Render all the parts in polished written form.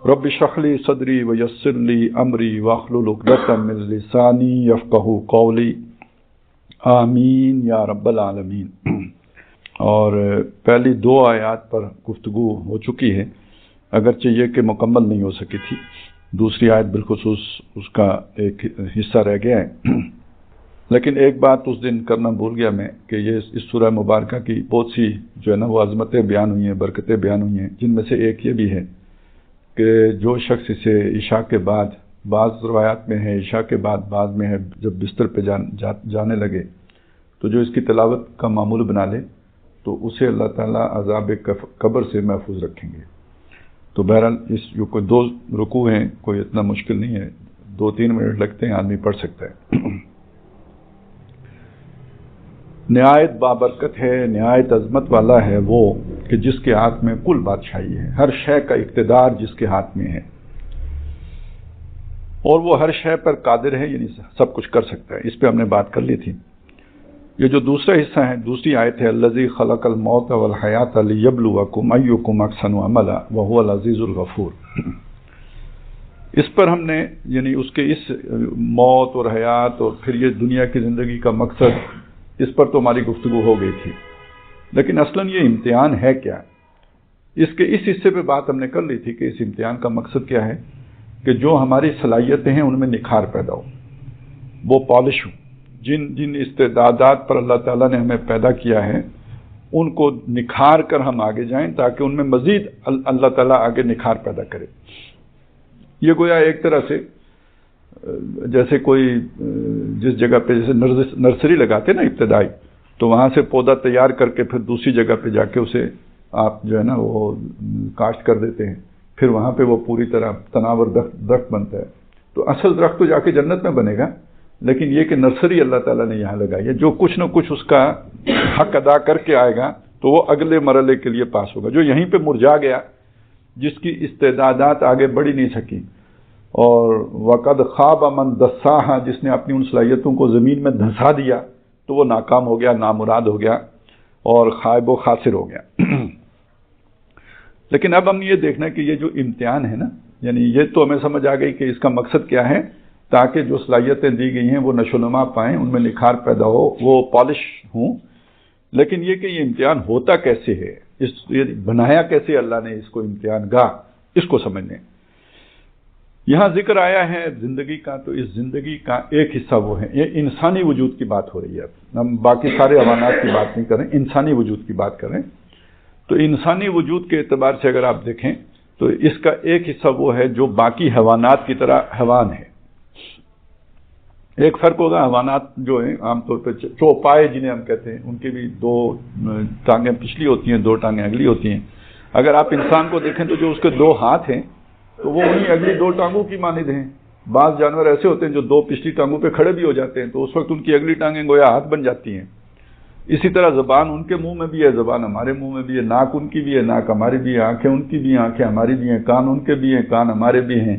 رب اشرح لی صدری ویسر لی امری واحلل عقدۃ من لسانی یفقہوا قولی آمین یا رب العالمین۔ اور پہلی 2 آیات پر گفتگو ہو چکی ہے، اگرچہ یہ کہ مکمل نہیں ہو سکی تھی۔ دوسری آیت بالخصوص اس کا ایک حصہ رہ گیا ہے، لیکن ایک بات اس دن کرنا بھول گیا میں کہ یہ اس سورہ مبارکہ کی بہت سی جو ہے نا وہ عظمتیں بیان ہوئی ہیں، برکتیں بیان ہوئی ہیں، جن میں سے ایک یہ بھی ہے کہ جو شخص اسے عشاء کے بعد، بعض روایات میں ہے عشاء کے بعد، بعض میں ہے جب بستر پہ جانے لگے، تو جو اس کی تلاوت کا معمول بنا لے تو اسے اللہ تعالیٰ عذاب قبر سے محفوظ رکھیں گے۔ تو بہرحال اس جو کوئی 2 رکوع ہیں، کوئی اتنا مشکل نہیں ہے، 2-3 منٹ لگتے ہیں، آدمی پڑھ سکتا ہے۔ نہایت بابرکت ہے، نہایت عظمت والا ہے وہ کہ جس کے ہاتھ میں کل بادشاہی ہے، ہر شے کا اقتدار جس کے ہاتھ میں ہے، اور وہ ہر شے پر قادر ہے، یعنی سب کچھ کر سکتا ہے۔ اس پہ ہم نے بات کر لی تھی۔ یہ جو دوسرا حصہ ہے، دوسری آیت ہے الذی خلق الموت والحیات لیبلوکم ایکم احسن عملا وہو العزیز الغفور۔ اس پر ہم نے یعنی اس کے اس موت اور حیات اور پھر یہ دنیا کی زندگی کا مقصد، اس پر تو ہماری گفتگو ہو گئی تھی، لیکن اصلاً یہ امتحان ہے کیا؟ اس کے اس حصے پہ بات ہم نے کر لی تھی کہ اس امتحان کا مقصد کیا ہے کہ جو ہماری صلاحیتیں ہیں ان میں نکھار پیدا ہو، وہ پالش ہو، جن استعدادات پر اللہ تعالیٰ نے ہمیں پیدا کیا ہے ان کو نکھار کر ہم آگے جائیں تاکہ ان میں مزید اللہ تعالیٰ آگے نکھار پیدا کرے۔ یہ گویا ایک طرح سے جیسے کوئی جس جگہ پہ جیسے نرسری لگاتے نا ابتدائی، تو وہاں سے پودا تیار کر کے پھر دوسری جگہ پہ جا کے اسے آپ جو ہے نا وہ کاشت کر دیتے ہیں، پھر وہاں پہ وہ پوری طرح تناور درخت بنتا ہے۔ تو اصل درخت تو جا کے جنت میں بنے گا، لیکن یہ کہ نرسری اللہ تعالیٰ نے یہاں لگائی ہے، جو کچھ نہ کچھ اس کا حق ادا کر کے آئے گا تو وہ اگلے مرحلے کے لیے پاس ہوگا۔ جو یہیں پہ مرجا گیا، جس کی استعدادات آگے بڑھی نہیں سکی، اور وقد خواب من دساہا، جس نے اپنی ان صلاحیتوں کو زمین میں دھسا دیا تو وہ ناکام ہو گیا، نامراد ہو گیا اور خائب و خاسر ہو گیا۔ لیکن اب ہم یہ دیکھنا کہ یہ جو امتحان ہے نا، یعنی یہ تو ہمیں سمجھ آ گئی کہ اس کا مقصد کیا ہے، تاکہ جو صلاحیتیں دی گئی ہیں وہ نشو و نما پائیں، ان میں نکھار پیدا ہو، وہ پالش ہوں۔ لیکن یہ کہ یہ امتحان ہوتا کیسے ہے، یہ بنایا کیسے اللہ نے اس کو امتحان گاہ، اس کو سمجھنے۔ یہاں ذکر آیا ہے زندگی کا، تو اس زندگی کا ایک حصہ وہ ہے، یہ انسانی وجود کی بات ہو رہی ہے، ہم باقی سارے حیوانات کی بات نہیں کریں، انسانی وجود کی بات کریں۔ تو انسانی وجود کے اعتبار سے اگر آپ دیکھیں تو اس کا ایک حصہ وہ ہے جو باقی حیوانات کی طرح حیوان ہے۔ ایک فرق ہوگا، حیوانات جو ہیں عام طور پہ چوپائے جنہیں ہم کہتے ہیں، ان کی بھی 2 ٹانگیں پچھلی ہوتی ہیں، 2 ٹانگیں اگلی ہوتی ہیں۔ اگر آپ انسان کو دیکھیں تو جو اس کے 2 ہاتھ ہیں تو وہ انہیں اگلی 2 ٹانگوں کی مانند ہیں۔ بعض جانور ایسے ہوتے ہیں جو 2 پچھلی ٹانگوں پہ کھڑے بھی ہو جاتے ہیں، تو اس وقت ان کی اگلی ٹانگیں گویا ہاتھ بن جاتی ہیں۔ اسی طرح زبان ان کے منہ میں بھی ہے، زبان ہمارے منہ میں بھی ہے، ناک ان کی بھی ہے، ناک ہماری بھی ہے، آنکھیں ان کی بھی ہیں، آنکھیں ہماری بھی ہیں، کان ان کے بھی ہیں، کان ہمارے بھی ہیں،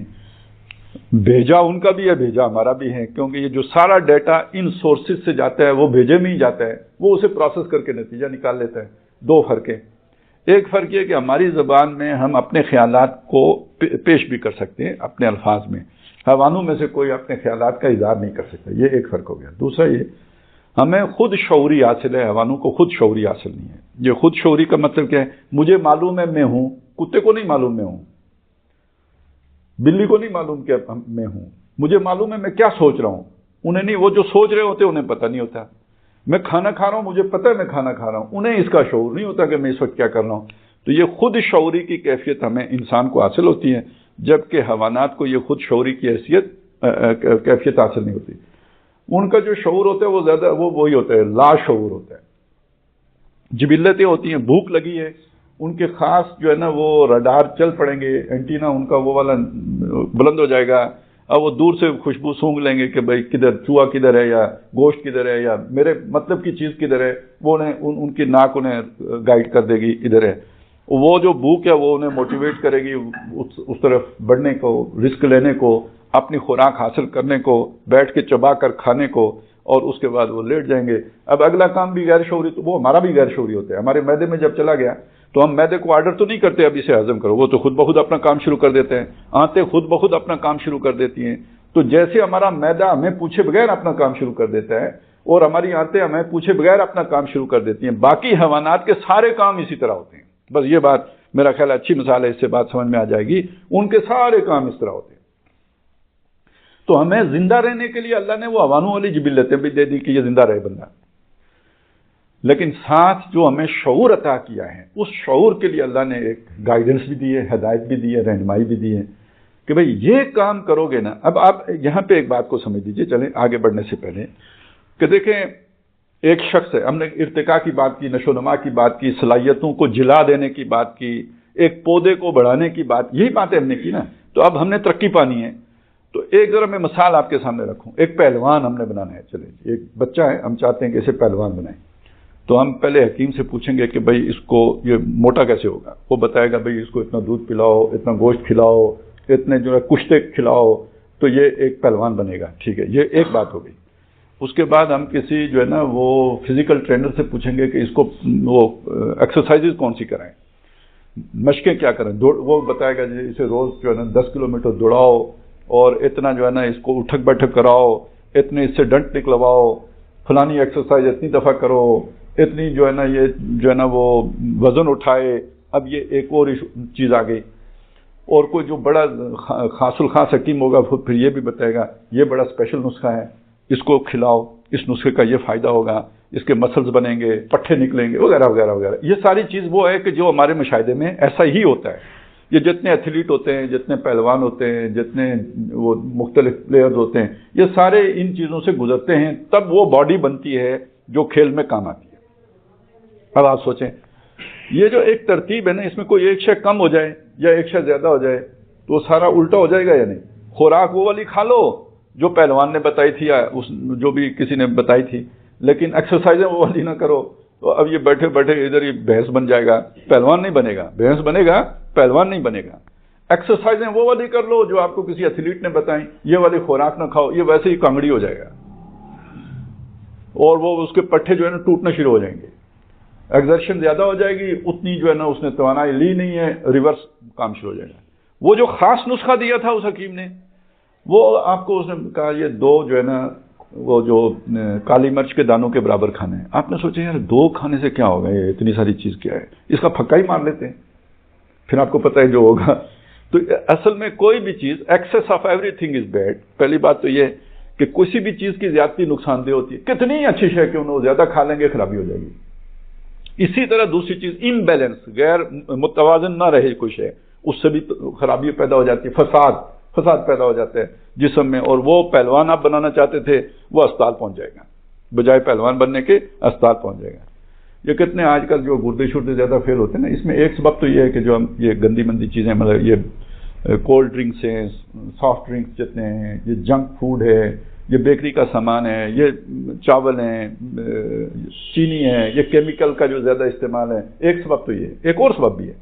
بھیجا ان کا بھی ہے، بھیجا ہمارا بھی ہے، کیونکہ یہ جو سارا ڈیٹا ان سورسز سے جاتا ہے وہ بھیجے میں ہی جاتا ہے، وہ اسے پروسیس کر کے نتیجہ نکال لیتا ہے۔ 2 فرق ہیں۔ ایک فرق یہ کہ ہماری زبان میں ہم اپنے خیالات کو پیش بھی کر سکتے ہیں اپنے الفاظ میں، حیوانوں میں سے کوئی اپنے خیالات کا اظہار نہیں کر سکتا، یہ ایک فرق ہو گیا۔ دوسرا یہ ہمیں خود شعوری حاصل ہے، حیوانوں کو خود شعوری حاصل نہیں ہے۔ یہ خود شعوری کا مطلب کیا ہے؟ مجھے معلوم ہے میں ہوں، کتے کو نہیں معلوم میں ہوں، بلی کو نہیں معلوم کہ میں ہوں، مجھے معلوم ہے میں کیا سوچ رہا ہوں، انہیں نہیں، وہ جو سوچ رہے ہوتے انہیں پتہ نہیں ہوتا۔ میں کھانا کھا رہا ہوں، مجھے پتہ ہے میں کھانا کھا رہا ہوں، انہیں اس کا شعور نہیں ہوتا کہ میں اس وقت کیا کر رہا ہوں۔ تو یہ خود شعوری کی کیفیت ہمیں انسان کو حاصل ہوتی ہے، جبکہ حیوانات کو یہ خود شعوری کی کیفیت حاصل نہیں ہوتی۔ ان کا جو شعور ہوتا ہے وہ زیادہ وہی ہوتا ہے، لا شعور ہوتا ہے۔ جبلتیں ہوتی ہیں، بھوک لگی ہے، ان کے خاص جو ہے نا وہ رڈار چل پڑیں گے، اینٹینا ان کا وہ والا بلند ہو جائے گا، اب وہ دور سے خوشبو سونگھ لیں گے کہ بھائی کدھر چوہا کدھر ہے، یا گوشت کدھر ہے، یا میرے مطلب کی چیز کدھر ہے، وہ ان کی ناک انہیں گائیڈ کر دے گی ادھر ہے۔ وہ جو بھوک ہے وہ انہیں موٹیویٹ کرے گی اس طرف بڑھنے کو، رزق لینے کو، اپنی خوراک حاصل کرنے کو، بیٹھ کے چبا کر کھانے کو، اور اس کے بعد وہ لیٹ جائیں گے. اب اگلا کام بھی غیر شعوری، تو وہ ہمارا بھی غیر شعوری ہوتا ہے. ہمارے معدے میں جب چلا گیا تو ہم معدے کو آرڈر تو نہیں کرتے اب اسے ہضم کرو، وہ تو خود بخود اپنا کام شروع کر دیتے ہیں. آنتیں خود بخود اپنا کام شروع کر دیتی ہیں. تو جیسے ہمارا معدہ ہمیں پوچھے بغیر اپنا کام شروع کر دیتا ہے اور ہماری آنتیں ہمیں پوچھے بغیر اپنا کام شروع کر دیتی ہیں، باقی حیوانات کے سارے کام اسی طرح ہوتے ہیں. بس یہ بات میرا خیال اچھی مثال ہے، اس سے بات سمجھ میں آ جائے گی. ان کے سارے کام اس طرح ہوتے ہیں. تو ہمیں زندہ رہنے کے لیے اللہ نے وہ عوانوں والی جبلتیں بھی دے دی کہ یہ زندہ رہے بندہ، لیکن ساتھ جو ہمیں شعور عطا کیا ہے اس شعور کے لیے اللہ نے ایک گائیڈنس بھی دی ہے، ہدایت بھی دی ہے، رہنمائی بھی دی ہے کہ بھئی یہ کام کرو گے نا. اب آپ یہاں پہ ایک بات کو سمجھ لیجئے، چلیں آگے بڑھنے سے پہلے، کہ دیکھیں ایک شخص ہے، ہم نے ارتقاء کی بات کی، نشو و نما کی بات کی، صلاحیتوں کو جلا دینے کی بات کی، ایک پودے کو بڑھانے کی بات، یہی باتیں ہم نے کی نا. تو اب ہم نے ترقی پانی ہے، تو ایک ذرا میں مثال آپ کے سامنے رکھوں. ایک پہلوان ہم نے بنانا ہے، چلیں ایک بچہ ہے، ہم چاہتے ہیں کہ اسے پہلوان بنائیں. تو ہم پہلے حکیم سے پوچھیں گے کہ بھئی اس کو یہ موٹا کیسے ہوگا. وہ بتائے گا بھئی اس کو اتنا دودھ پلاؤ، اتنا گوشت کھلاؤ، اتنے جو ہے کشتے کھلاؤ، تو یہ ایک پہلوان بنے گا. ٹھیک ہے، یہ ایک بات ہو گئی. اس کے بعد ہم کسی جو ہے نا وہ فزیکل ٹرینر سے پوچھیں گے کہ اس کو وہ ایکسرسائزز کون سی کرائیں، مشقیں کیا کریں. وہ بتائے گا جی اسے روز جو ہے نا 10 کلومیٹر دوڑاؤ اور اتنا جو ہے نا اس کو اٹھک بیٹھک کراؤ، اتنے اس سے ڈنٹ نکلواؤ، فلانی ایکسرسائز اتنی دفعہ کرو، اتنی جو ہے نا یہ جو ہے نا وہ وزن اٹھائے. اب یہ ایک اور چیز آ گئی. اور کوئی جو بڑا خاص الخاص حکیم ہوگا پھر یہ بھی بتائے گا یہ بڑا اسپیشل نسخہ ہے، اس کو کھلاؤ، اس نسخے کا یہ فائدہ ہوگا، اس کے مسلز بنیں گے، پٹھے نکلیں گے، وغیرہ وغیرہ وغیرہ. یہ ساری چیز وہ ہے کہ جو ہمارے مشاہدے میں ایسا ہی ہوتا ہے. یہ جتنے ایتھلیٹ ہوتے ہیں، جتنے پہلوان ہوتے ہیں، جتنے وہ مختلف پلیئرز ہوتے ہیں، یہ سارے ان چیزوں سے گزرتے ہیں، تب وہ باڈی بنتی ہے جو کھیل میں کام آتی ہے. اب آپ سوچیں یہ جو ایک ترتیب ہے نا، اس میں کوئی ایک شے کم ہو جائے یا ایک شے زیادہ ہو جائے تو سارا الٹا ہو جائے گا یا نہیں. خوراک وہ والی کھا لو جو پہلوان نے بتائی تھی یا جو بھی کسی نے بتائی تھی، لیکن ایکسرسائزیں وہ والی نہ کرو. تو اب یہ بیٹھے بیٹھے ادھر ہی بھینس بن جائے گا، پہلوان نہیں بنے گا. بھینس بنے گا، پہلوان نہیں بنے گا. ایکسرسائزیں وہ والی کر لو جو آپ کو کسی ایتھلیٹ نے بتائیں، یہ والی خوراک نہ کھاؤ، یہ ویسے ہی کانگڑی ہو جائے گا اور وہ اس کے پٹھے جو ہے نا ٹوٹنا شروع ہو جائیں گے. ایگزرشن زیادہ ہو جائے گی، اتنی جو ہے نا اس نے توانائی لی نہیں ہے، ریورس کام شروع ہو جائے گا. وہ جو خاص نسخہ دیا تھا اس حکیم نے، وہ آپ کو اس نے کہا یہ 2 جو ہے نا وہ جو کالی مرچ کے دانوں کے برابر کھانے ہیں. آپ نے سوچا یار 2 کھانے سے کیا ہوگا، یہ اتنی ساری چیز کیا ہے، اس کا پھکا ہی مار لیتے ہیں، پھر آپ کو پتہ ہے جو ہوگا. تو اصل میں کوئی بھی چیز access of every thing is bad. پہلی بات تو یہ کہ کسی بھی چیز کی زیادتی نقصان دہ ہوتی ہے. کتنی اچھی شے کہ انہوں زیادہ کھا لیں گے خرابی ہو جائے گی. اسی طرح دوسری چیز امبیلنس، غیر متوازن نہ رہے کوئی شے، اس سے بھی خرابی پیدا ہو جاتی ہے، فساد پیدا ہو جاتا ہے جسم میں. اور وہ پہلوان آپ بنانا چاہتے تھے وہ اسپتال پہنچ جائے گا، بجائے پہلوان بننے کے اسپتال پہنچ جائے گا. یہ کتنے آج کل جو گردے شردے زیادہ فیل ہوتے ہیں نا، اس میں ایک سبب تو یہ ہے کہ جو ہم یہ گندی مندی چیزیں، مطلب یہ کولڈ ڈرنکس ہیں، سافٹ ڈرنکس جتنے ہیں، یہ جنک فوڈ ہے، یہ بیکری کا سامان ہے، یہ چاول ہیں، چینی ہے، یہ کیمیکل کا جو زیادہ استعمال ہے. ایک سبب تو یہ ہے. ایک اور سبب بھی ہے،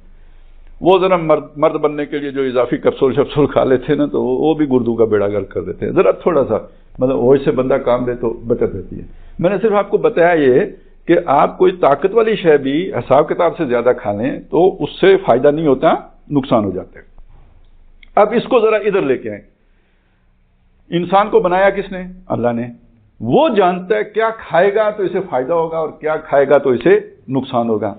وہ ذرا مرد بننے کے لیے جو اضافی کپسول کھا لیتے ہیں نا، تو وہ بھی گردوں کا بیڑا گرک کر دیتے ہیں. ذرا تھوڑا سا مطلب ہوش سے بندہ کام دے تو بچت رہتی ہے. میں نے صرف آپ کو بتایا یہ کہ آپ کوئی طاقت والی شے بھی حساب کتاب سے زیادہ کھا لیں تو اس سے فائدہ نہیں ہوتا، نقصان ہو جاتا ہے. اب اس کو ذرا ادھر لے کے آئیں. انسان کو بنایا کس نے؟ اللہ نے. وہ جانتا ہے کیا کھائے گا تو اسے فائدہ ہوگا اور کیا کھائے گا تو اسے نقصان ہوگا.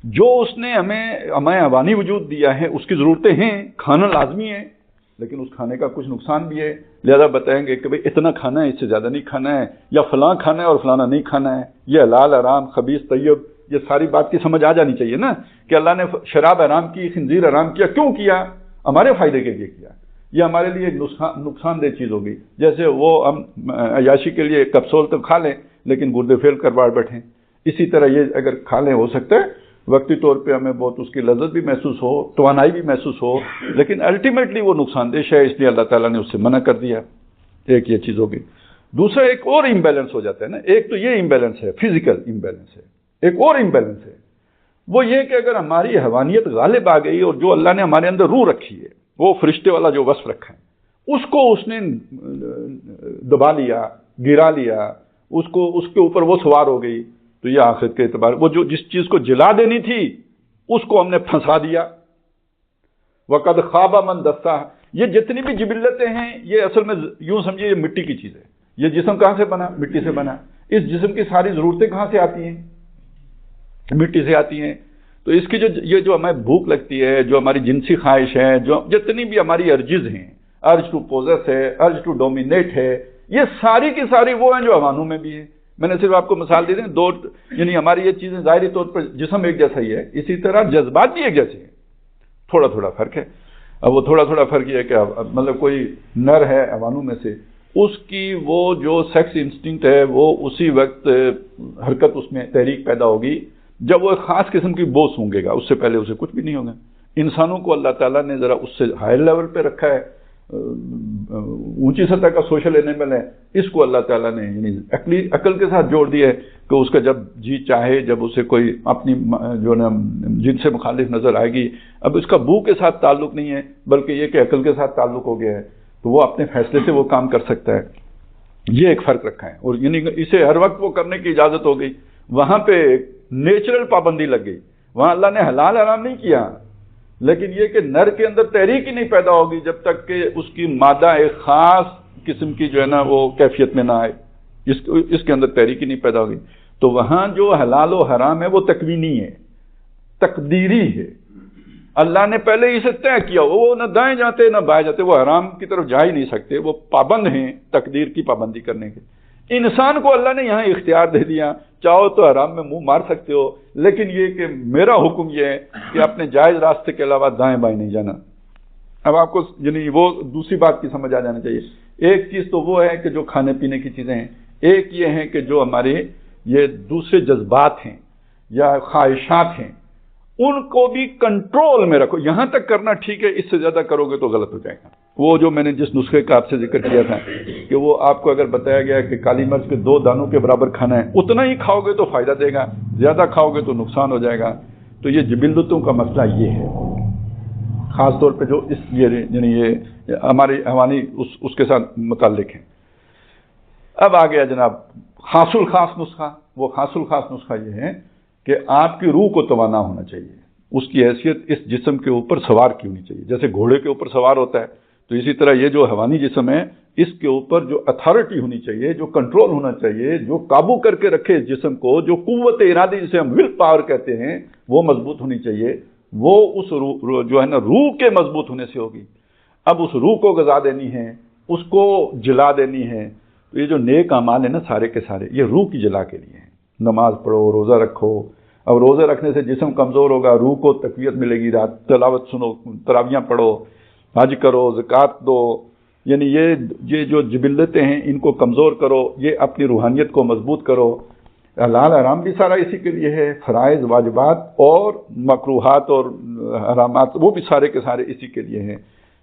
جو اس نے ہمیں حیوانی وجود دیا ہے اس کی ضرورتیں ہیں، کھانا لازمی ہے، لیکن اس کھانے کا کچھ نقصان بھی ہے. لہذا بتائیں گے کہ بھئی اتنا کھانا ہے، اس سے زیادہ نہیں کھانا ہے، یا فلاں کھانا ہے اور فلانا نہیں کھانا ہے. یہ حلال حرام، خبیث طیب، یہ ساری بات کی سمجھ آ جانی چاہیے نا کہ اللہ نے شراب حرام کی، خنزیر حرام کیا، کیوں کیا؟ ہمارے فائدے کے لیے کیا. یہ ہمارے لیے ایک نقصان دہ چیز ہوگی. جیسے وہ ہم عیاشی کے لیے کپسول تو کھا لیں لیکن گردے فیل کر باہر بیٹھیں. اسی طرح یہ اگر کھا لیں، ہو سکتا ہے وقتی طور پہ ہمیں بہت اس کی لذت بھی محسوس ہو، توانائی بھی محسوس ہو، لیکن الٹیمیٹلی وہ نقصان دہ ہے، اس لیے اللہ تعالیٰ نے اس سے منع کر دیا. ایک یہ چیز ہوگی. دوسرا ایک اور امبیلنس ہو جاتا ہے نا. ایک تو یہ امبیلنس ہے، فزیکل امبیلنس ہے. ایک اور امبیلنس ہے، وہ یہ کہ اگر ہماری حیوانیت غالب آ گئی اور جو اللہ نے ہمارے اندر روح رکھی ہے، وہ فرشتے والا جو وصف رکھا ہے، اس کو اس نے دبا لیا، گرا لیا، اس کے اوپر وہ سوار ہو گئی، تو یہ آخرت کے اعتبار وہ جو جس چیز کو جلا دینی تھی اس کو ہم نے پھنسا دیا. وقد خواب من دسا. یہ جتنی بھی جبلتیں ہیں یہ اصل میں یوں سمجھیے یہ مٹی کی چیز ہے. یہ جسم کہاں سے بنا؟ مٹی سے بنا. اس جسم کی ساری ضرورتیں کہاں سے آتی ہیں؟ مٹی سے آتی ہیں. تو اس کی یہ جو ہمیں بھوک لگتی ہے، جو ہماری جنسی خواہش ہے، جو جتنی بھی ہماری ارجز ہیں، ارج ٹو پوزیس ہے، ارج ٹو ڈومینیٹ ہے، یہ ساری کی ساری وہ ہیں جو حیوانوں میں بھی ہیں. میں نے صرف آپ کو مثال دی دیں دو، یعنی ہماری یہ چیزیں ظاہری طور پر جسم ایک جیسا ہی ہے، اسی طرح جذبات بھی ایک جیسے ہیں، تھوڑا تھوڑا فرق ہے. اب وہ تھوڑا تھوڑا فرق یہ ہے کہ مطلب کوئی نر ہے حیوانوں میں سے، اس کی وہ جو سیکس انسٹنکٹ ہے وہ اسی وقت حرکت اس میں تحریک پیدا ہوگی جب وہ ایک خاص قسم کی بو سونگے گا، اس سے پہلے اسے کچھ بھی نہیں ہوگا. انسانوں کو اللہ تعالیٰ نے ذرا اس سے ہائر لیول پہ رکھا ہے، اونچی سطح کا سوشل اینیمل ہے. اس کو اللہ تعالیٰ نے یعنی عقل کے ساتھ جوڑ دیا ہے کہ اس کا جب جی چاہے، جب اسے کوئی اپنی جو نا جن سے مخالف نظر آئے گی، اب اس کا بو کے ساتھ تعلق نہیں ہے بلکہ یہ کہ عقل کے ساتھ تعلق ہو گیا ہے، تو وہ اپنے فیصلے سے وہ کام کر سکتا ہے. یہ ایک فرق رکھا ہے. اور یعنی اسے ہر وقت وہ کرنے کی اجازت ہو گئی. وہاں پہ نیچرل پابندی لگ گئی. وہاں اللہ نے حلال حرام نہیں کیا، لیکن یہ کہ نر کے اندر تحریک ہی نہیں پیدا ہوگی جب تک کہ اس کی مادہ ایک خاص قسم کی جو ہے نا وہ کیفیت میں نہ آئے، اس کے اندر تحریک ہی نہیں پیدا ہوگی. تو وہاں جو حلال و حرام ہے وہ تکوینی ہے، تقدیری ہے. اللہ نے پہلے ہی اسے طے کیا، وہ نہ دائیں جاتے نہ بائیں جاتے، وہ حرام کی طرف جا ہی نہیں سکتے، وہ پابند ہیں تقدیر کی پابندی کرنے کے. انسان کو اللہ نے یہاں اختیار دے دیا، چاہو تو حرام میں منہ مار سکتے ہو، لیکن یہ کہ میرا حکم یہ ہے کہ اپنے جائز راستے کے علاوہ دائیں بائیں نہیں جانا. اب آپ کو یعنی وہ دوسری بات کی سمجھ آ جانا چاہیے. ایک چیز تو وہ ہے کہ جو کھانے پینے کی چیزیں ہیں، ایک یہ ہے کہ جو ہمارے یہ دوسرے جذبات ہیں یا خواہشات ہیں ان کو بھی کنٹرول میں رکھو. یہاں تک کرنا ٹھیک ہے، اس سے زیادہ کرو گے تو غلط ہو جائے گا. وہ جو میں نے جس نسخے کا آپ سے ذکر کیا تھا کہ وہ آپ کو اگر بتایا گیا کہ کالی مرچ کے 2 دانوں کے برابر کھانا ہے، اتنا ہی کھاؤ گے تو فائدہ دے گا، زیادہ کھاؤ گے تو نقصان ہو جائے گا. تو یہ جبلتوں کا مسئلہ یہ ہے، خاص طور پہ جو اس یعنی یہ ہماری حیوانی اس کے ساتھ متعلق ہیں. اب آ گیا جناب خاص الخاص نسخہ. وہ خاص الخاص نسخہ یہ ہے کہ آپ کی روح کو توانا ہونا چاہیے، اس کی حیثیت اس جسم کے اوپر سوار کی ہونی چاہیے. جیسے گھوڑے کے اوپر سوار ہوتا ہے، تو اسی طرح یہ جو حیوانی جسم ہے اس کے اوپر جو اتھارٹی ہونی چاہیے، جو کنٹرول ہونا چاہیے، جو قابو کر کے رکھے اس جسم کو، جو قوت ارادی جسے ہم ول پاور کہتے ہیں، وہ مضبوط ہونی چاہیے. وہ اس جو ہے نا روح کے مضبوط ہونے سے ہوگی. اب اس روح کو غذا دینی ہے، اس کو جلا دینی ہے. تو یہ جو نیک اعمال ہیں نا سارے کے سارے یہ روح کی جلا کے لیے ہیں. نماز پڑھو، روزہ رکھو. اب روزے رکھنے سے جسم کمزور ہوگا، روح کو تقویت ملے گی. رات تلاوت سنو، تراویحاں پڑھو، حج کرو، زکوٰۃ دو. یعنی یہ جو جبلتیں ہیں ان کو کمزور کرو، یہ اپنی روحانیت کو مضبوط کرو. حلال حرام بھی سارا اسی کے لیے ہے، فرائض واجبات اور مکروہات اور حرامات وہ بھی سارے کے سارے اسی کے لیے ہیں.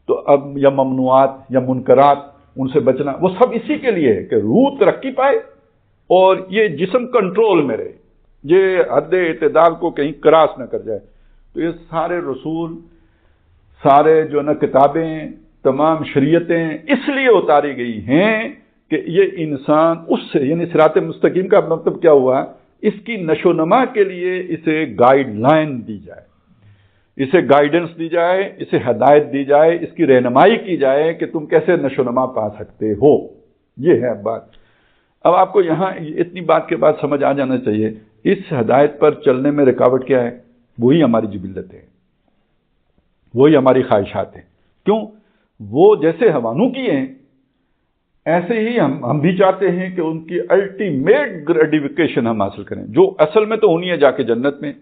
تو اب یا ممنوعات یا منکرات ان سے بچنا وہ سب اسی کے لیے ہے کہ روح ترقی پائے اور یہ جسم کنٹرول میں رہے، یہ حد اعتدال کو کہیں کراس نہ کر جائے. تو یہ سارے رسول، سارے جو نا کتابیں، تمام شریعتیں اس لیے اتاری گئی ہیں کہ یہ انسان اس سے یعنی صراط مستقیم کا مطلب کیا ہوا، اس کی نشو و نما کے لیے اسے گائیڈ لائن دی جائے، اسے گائیڈنس دی جائے، اسے ہدایت دی جائے، اس کی رہنمائی کی جائے کہ تم کیسے نشو و نما پا سکتے ہو. یہ ہے بات. اب آپ کو یہاں اتنی بات کے بعد سمجھ آ جانا چاہیے اس ہدایت پر چلنے میں رکاوٹ کیا ہے. وہی ہماری جبلت ہے، وہی ہماری خواہشات ہیں. کیوں؟ وہ جیسے حیوانوں کی ہیں ایسے ہی ہم بھی چاہتے ہیں کہ ان کی الٹیمیٹ گریٹیفیکیشن ہم حاصل کریں، جو اصل میں تو ہونی ہے جا کے جنت میں.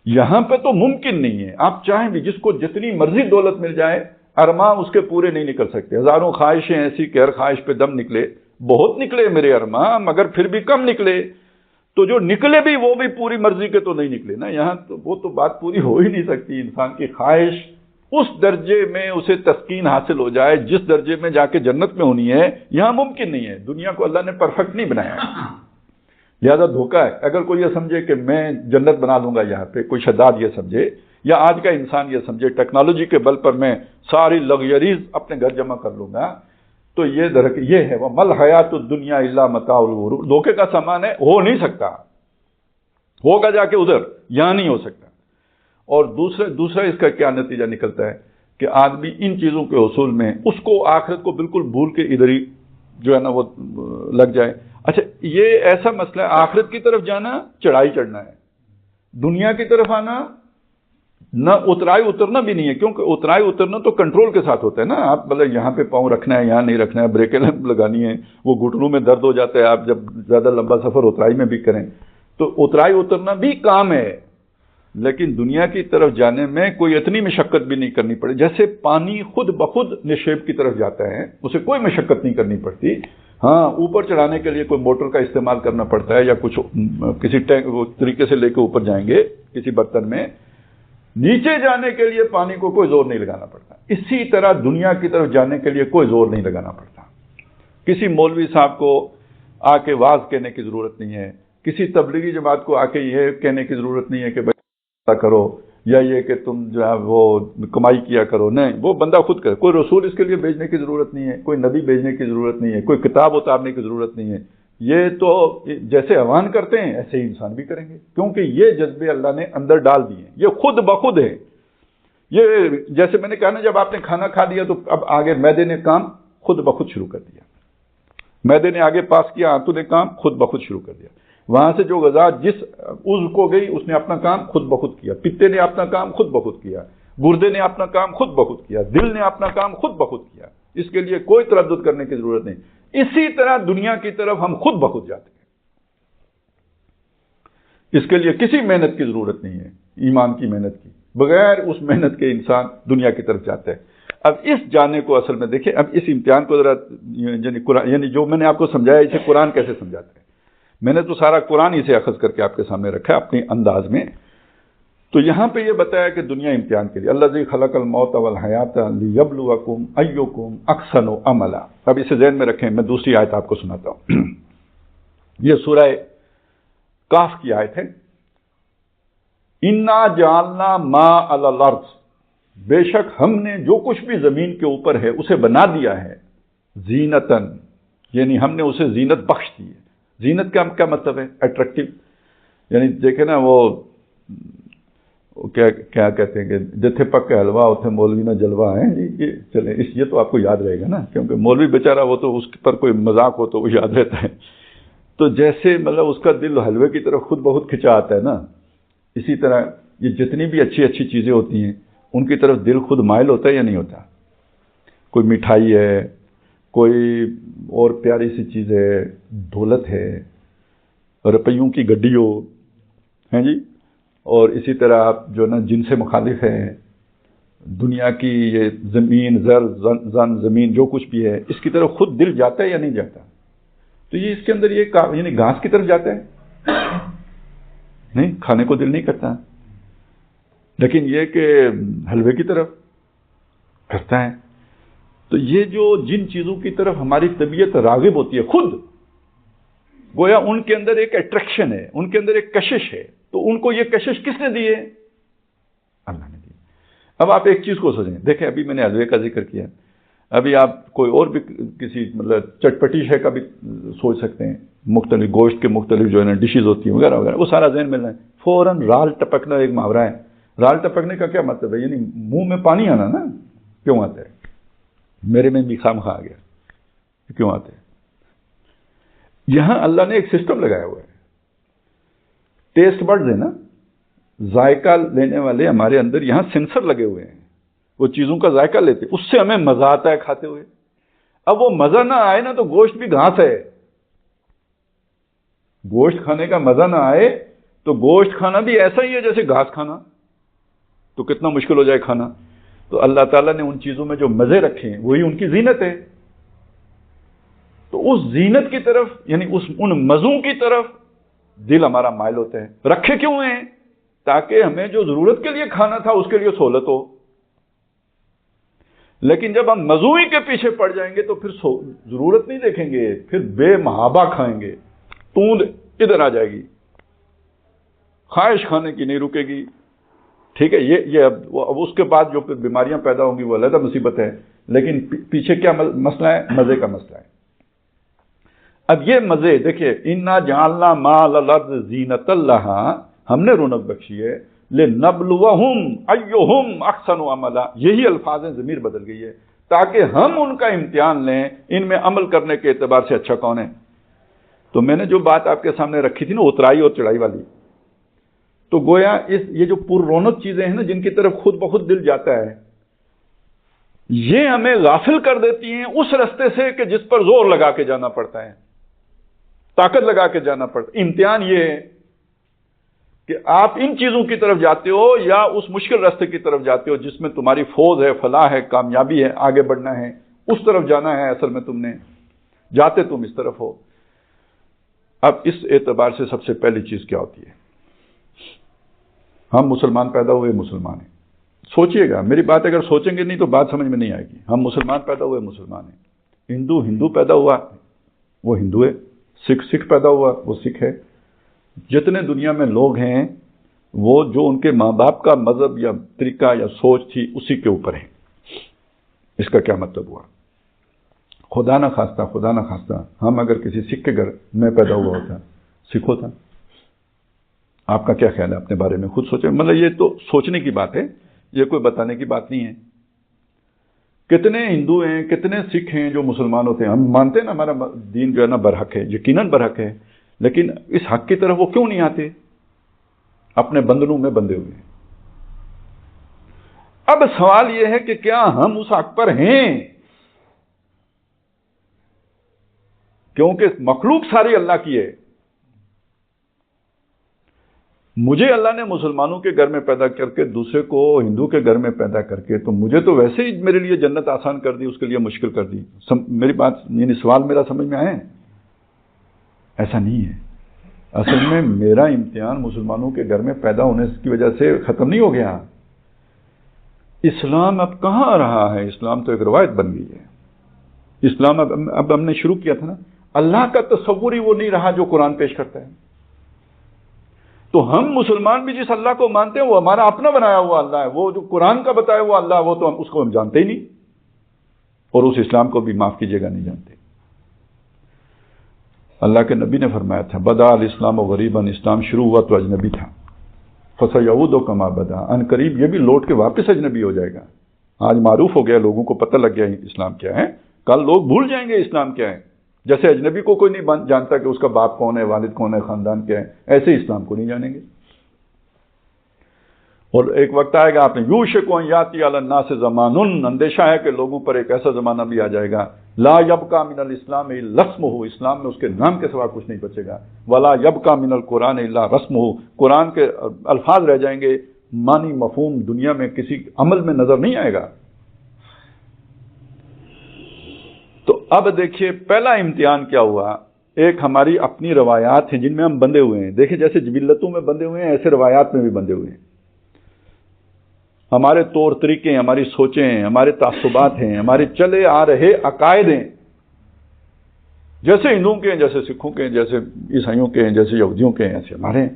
یہاں پہ تو ممکن نہیں ہے. آپ چاہیں بھی جس کو جتنی مرضی دولت مل جائے، ارماں اس کے پورے نہیں نکل سکتے. ہزاروں خواہشیں ایسی کہ ہر خواہش پہ دم نکلے. بہت نکلے میرے ارماں، مگر پھر بھی کم نکلے. تو جو نکلے بھی وہ بھی پوری مرضی کے تو نہیں نکلے نا. یہاں تو وہ تو بات پوری ہو ہی نہیں سکتی. انسان کی خواہش اس درجے میں اسے تسکین حاصل ہو جائے جس درجے میں جا کے جنت میں ہونی ہے، یہاں ممکن نہیں ہے. دنیا کو اللہ نے پرفیکٹ نہیں بنایا، لہذا دھوکہ ہے. اگر کوئی یہ سمجھے کہ میں جنت بنا لوں گا یہاں پہ، کوئی شداد یہ سمجھے یا آج کا انسان یہ سمجھے ٹیکنالوجی کے بل پر میں ساری لگژریز اپنے گھر جمع کر لوں گا، تو یہ ہے وہ مل حیات الدنیا الا متاع الغرور، دھوکے کا سامان ہے، ہو نہیں سکتا، ہوگا جا کے ادھر، یہاں نہیں ہو سکتا۔ اور دوسرا اس کا کیا نتیجہ نکلتا ہے کہ آدمی ان چیزوں کے حصول میں اس کو آخرت کو بالکل بھول کے ادھر ہی جو ہے نا وہ لگ جائے۔ اچھا یہ ایسا مسئلہ ہے، آخرت کی طرف جانا چڑھائی چڑھنا ہے، دنیا کی طرف آنا نہ اترائی اترنا بھی نہیں ہے، کیونکہ اترائی اترنا تو کنٹرول کے ساتھ ہوتا ہے نا، آپ مطلب یہاں پہ پاؤں رکھنا ہے، یہاں نہیں رکھنا ہے، بریکیں لگانی ہے، وہ گھٹنوں میں درد ہو جاتا ہے آپ جب زیادہ لمبا سفر اترائی میں بھی کریں، تو اترائی اترنا بھی کام ہے۔ لیکن دنیا کی طرف جانے میں کوئی اتنی مشقت بھی نہیں کرنی پڑے، جیسے پانی خود بخود نشیب کی طرف جاتا ہے، اسے کوئی مشقت نہیں کرنی پڑتی، ہاں اوپر چڑھانے کے لیے کوئی موٹر کا استعمال کرنا پڑتا ہے یا کچھ کسی طریقے سے لے کے اوپر جائیں گے کسی برتن میں، نیچے جانے کے لیے پانی کو کوئی زور نہیں لگانا پڑتا۔ اسی طرح دنیا کی طرف جانے کے لیے کوئی زور نہیں لگانا پڑتا، کسی مولوی صاحب کو آ کے واز کہنے کی ضرورت نہیں ہے، کسی تبلیغی جماعت کو آ کے یہ کہنے کی ضرورت نہیں ہے کہ کرو یا یہ کہ تم جو ہے وہ کمائی کیا کرو، نہیں، وہ بندہ خود کرے، کوئی رسول اس کے لیے بھیجنے کی ضرورت نہیں ہے، کوئی نبی بھیجنے کی ضرورت نہیں ہے، کوئی کتاب اتارنے کی ضرورت نہیں ہے، یہ تو جیسے عوان کرتے ہیں ایسے ہی انسان بھی کریں گے، کیونکہ یہ جذبے اللہ نے اندر ڈال دیے ہیں، یہ خود بخود ہے۔ یہ جیسے میں نے کہا نا، جب آپ نے کھانا کھا لیا تو اب آگے معدے نے کام خود بخود شروع کر دیا، معدے نے آگے پاس کیا، آنتوں نے کام خود بخود شروع کر دیا، وہاں سے جو غذا جس عضو کو گئی اس نے اپنا کام خود بخود کیا، پتے نے اپنا کام خود بخود کیا، گردے نے اپنا کام خود بخود کیا، دل نے اپنا کام خود بخود کیا، اس کے لیے کوئی تردد کرنے کی ضرورت نہیں۔ اسی طرح دنیا کی طرف ہم خود بخود جاتے ہیں، اس کے لیے کسی محنت کی ضرورت نہیں ہے، ایمان کی محنت کی، بغیر اس محنت کے انسان دنیا کی طرف جاتا ہے۔ اب اس جانے کو اصل میں دیکھیں، اب اس امتحان کو ذرا یعنی جو میں نے آپ کو سمجھایا اسے قرآن کیسے سمجھاتا ہے، میں نے تو سارا قرآن ہی سے اخذ کر کے آپ کے سامنے رکھا ہے اپنے انداز میں۔ تو یہاں پہ یہ بتایا کہ دنیا امتحان کے لیے، الذی خلق الموت والحیات لیبلوکم ایکم احسن عملا۔ اب اسے ذہن میں رکھیں، میں دوسری آیت آپ کو سناتا ہوں، یہ سورہ کاف کی آیت ہے۔ انا جعلنا ما علی الارض، بے شک ہم نے جو کچھ بھی زمین کے اوپر ہے اسے بنا دیا ہے، زینتن، یعنی ہم نے اسے زینت بخش دی ہے۔ زینت کا کیا مطلب ہے؟ اٹریکٹیو، یعنی دیکھیں نا وہ کیا کہتے ہیں کہ جتھے پک حلوا اتھے مولوی نہ جلوا ہے جی، یہ چلیں یہ تو آپ کو یاد رہے گا نا، کیونکہ مولوی بیچارہ وہ تو اس پر کوئی مذاق ہو تو وہ یاد رہتا ہے۔ تو جیسے مطلب اس کا دل حلوے کی طرف خود بہت کھنچا آتا ہے نا، اسی طرح یہ جتنی بھی اچھی اچھی چیزیں ہوتی ہیں ان کی طرف دل خود مائل ہوتا ہے یا نہیں ہوتا؟ کوئی مٹھائی ہے، کوئی اور پیاری سی چیز ہے، دولت ہے، روپیوں کی گڈی ہو، ہیں جی، اور اسی طرح آپ جو نا جن سے مخالف ہیں، دنیا کی یہ زمین، زر زمین جو کچھ بھی ہے، اس کی طرف خود دل جاتا ہے یا نہیں جاتا؟ تو یہ اس کے اندر یہ یعنی گھاس کی طرف جاتا ہے، نہیں، کھانے کو دل نہیں کرتا، لیکن یہ کہ حلوے کی طرف کرتا ہے۔ تو یہ جو جن چیزوں کی طرف ہماری طبیعت راغب ہوتی ہے، خود گویا ان کے اندر ایک اٹریکشن ہے، ان کے اندر ایک کشش ہے، تو ان کو یہ کشش کس نے دی ہے؟ اللہ نے دی۔ اب آپ ایک چیز کو سوچیں، دیکھیں ابھی میں نے حلوے کا ذکر کیا، ابھی آپ کوئی اور بھی کسی مطلب چٹپٹی شے کا بھی سوچ سکتے ہیں، مختلف گوشت کے مختلف جو ہے نا ڈشز ہوتی ہیں وغیرہ وغیرہ، وہ سارا ذہن میں لائیں، فوراً رال ٹپکنا ایک محاورہ ہے۔ رال ٹپکنے کا کیا مطلب ہے؟ یعنی منہ میں پانی آنا نا، کیوں آتا ہے؟ میرے میں بھی خام خواہ آ گیا، کیوں آتے ہیں؟ یہاں اللہ نے ایک سسٹم لگایا ہوا ہے، ٹیسٹ بڈز ہے نا، ذائقہ لینے والے ہمارے اندر یہاں سینسر لگے ہوئے ہیں، وہ چیزوں کا ذائقہ لیتے، اس سے ہمیں مزہ آتا ہے کھاتے ہوئے۔ اب وہ مزہ نہ آئے نا تو گوشت بھی گھاس ہے، گوشت کھانے کا مزہ نہ آئے تو گوشت کھانا بھی ایسا ہی ہے جیسے گھاس کھانا، تو کتنا مشکل ہو جائے کھانا۔ تو اللہ تعالیٰ نے ان چیزوں میں جو مزے رکھے ہیں وہی ان کی زینت ہے، تو اس زینت کی طرف یعنی ان مزوں کی طرف دل ہمارا مائل ہوتا ہے۔ رکھے کیوں ہیں؟ تاکہ ہمیں جو ضرورت کے لیے کھانا تھا اس کے لیے سہولت ہو، لیکن جب ہم مزوئی کے پیچھے پڑ جائیں گے تو پھر ضرورت نہیں دیکھیں گے، پھر بے محابہ کھائیں گے، توند ادھر آ جائے گی، خواہش کھانے کی نہیں رکے گی، ٹھیک ہے، یہ اب اس کے بعد جو پھر بیماریاں پیدا ہوں گی وہ علیحدہ مصیبت ہے، لیکن پیچھے کیا مسئلہ ہے؟ مزے کا مسئلہ ہے۔ اب یہ مزے دیکھیے، انا جعلنا ما علی الارض زینۃ لہا، ہم نے رونق بخشی ہے، لنبلوہم ایہم احسن عملا، یہی الفاظ ہیں، ضمیر بدل گئی ہے، تاکہ ہم ان کا امتحان لیں ان میں عمل کرنے کے اعتبار سے اچھا کون ہے۔ تو میں نے جو بات آپ کے سامنے رکھی تھی نا اترائی اور چڑھائی والی، تو گویا یہ جو پر رونق چیزیں ہیں نا جن کی طرف خود بخود دل جاتا ہے، یہ ہمیں غافل کر دیتی ہیں اس رستے سے کہ جس پر زور لگا کے جانا پڑتا ہے، طاقت لگا کے جانا پڑتا ہے۔ امتحان یہ ہے کہ آپ ان چیزوں کی طرف جاتے ہو یا اس مشکل راستے کی طرف جاتے ہو جس میں تمہاری فوز ہے، فلاح ہے، کامیابی ہے، آگے بڑھنا ہے، اس طرف جانا ہے، اصل میں تم نے جاتے تم اس طرف ہو۔ اب اس اعتبار سے سب سے پہلی چیز کیا ہوتی ہے؟ ہم مسلمان پیدا ہوئے مسلمان ہیں، سوچئے گا میری بات، اگر سوچیں گے نہیں تو بات سمجھ میں نہیں آئے گی۔ ہم مسلمان پیدا ہوئے مسلمان ہیں، ہندو پیدا ہوا وہ ہندو ہے، سکھ پیدا ہوا وہ سکھ ہے، جتنے دنیا میں لوگ ہیں وہ جو ان کے ماں باپ کا مذہب یا طریقہ یا سوچ تھی اسی کے اوپر ہیں۔ اس کا کیا مطلب ہوا؟ خدا نہ خواستہ ہم اگر کسی سکھ کے گھر میں پیدا ہوا ہوتا، سکھ ہوتا، آپ کا کیا خیال ہے اپنے بارے میں؟ خود سوچیں، مطلب یہ تو سوچنے کی بات ہے، یہ کوئی بتانے کی بات نہیں ہے۔ کتنے ہندو ہیں، کتنے سکھ ہیں جو مسلمان ہوتے ہیں، ہم مانتے ہیں نا ہمارا دین جو ہے نا برحق ہے، یقیناً برحق ہے، لیکن اس حق کی طرف وہ کیوں نہیں آتے؟ اپنے بندنوں میں بندے ہوئے ہیں۔ اب سوال یہ ہے کہ کیا ہم اس حق پر ہیں؟ کیونکہ مخلوق ساری اللہ کی ہے۔ مجھے اللہ نے مسلمانوں کے گھر میں پیدا کر کے دوسرے کو ہندو کے گھر میں پیدا کر کے، تو مجھے تو ویسے ہی میرے لیے جنت آسان کر دی، اس کے لیے مشکل کر دی۔ میری بات یعنی سوال میرا سمجھ میں آئے؟ ایسا نہیں ہے۔ اصل میں میرا امتحان مسلمانوں کے گھر میں پیدا ہونے کی وجہ سے ختم نہیں ہو گیا۔ اسلام اب کہاں آ رہا ہے؟ اسلام تو ایک روایت بن گئی ہے۔ اسلام اب ہم نے شروع کیا تھا نا، اللہ کا تصور ہی وہ نہیں رہا جو قرآن پیش کرتا ہے۔ تو ہم مسلمان بھی جس اللہ کو مانتے ہیں وہ ہمارا اپنا بنایا ہوا اللہ ہے، وہ جو قرآن کا بتایا ہوا اللہ، وہ تو اس کو ہم جانتے ہی نہیں، اور اس اسلام کو بھی معاف کیجیے گا نہیں جانتے۔ اللہ کے نبی نے فرمایا تھا، بدا الاسلام غریباً، اسلام شروع ہوا تو اجنبی تھا، فسیعود کما بدا، ان قریب یہ بھی لوٹ کے واپس اجنبی ہو جائے گا۔ آج معروف ہو گیا، لوگوں کو پتہ لگ گیا اسلام کیا ہے، کل لوگ بھول جائیں گے اسلام کیا ہے۔ جیسے اجنبی کو کوئی نہیں جانتا کہ اس کا باپ کون ہے، والد کون ہے، خاندان کیا ہے، ایسے اسلام کو نہیں جانیں گے۔ اور ایک وقت آئے گا، آپ نے یوشک ان یاتی علی الناس زمان، اندیشہ ہے کہ لوگوں پر ایک ایسا زمانہ بھی آ جائے گا، لا یبقى من الاسلام الا اسمہ، اسلام میں اس کے نام کے سوا کچھ نہیں بچے گا، ولا یبقى من القرآن الا رسمہ، قرآن کے الفاظ رہ جائیں گے، معنی مفہوم دنیا میں کسی عمل میں نظر نہیں آئے گا۔ تو اب دیکھیے پہلا امتحان کیا ہوا؟ ایک ہماری اپنی روایات ہیں جن میں ہم بندھے ہوئے ہیں، دیکھیں جیسے جبلتوں میں بندھے ہوئے ہیں ایسے روایات میں بھی بندھے ہوئے ہیں، ہمارے طور طریقے ہیں، ہماری سوچیں ہیں، ہمارے تعصبات ہیں، ہمارے چلے آ رہے عقائد ہیں، جیسے ہندوؤں کے ہیں، جیسے سکھوں کے ہیں، جیسے عیسائیوں کے ہیں، جیسے یہودیوں کے ہیں، ایسے ہمارے ہیں۔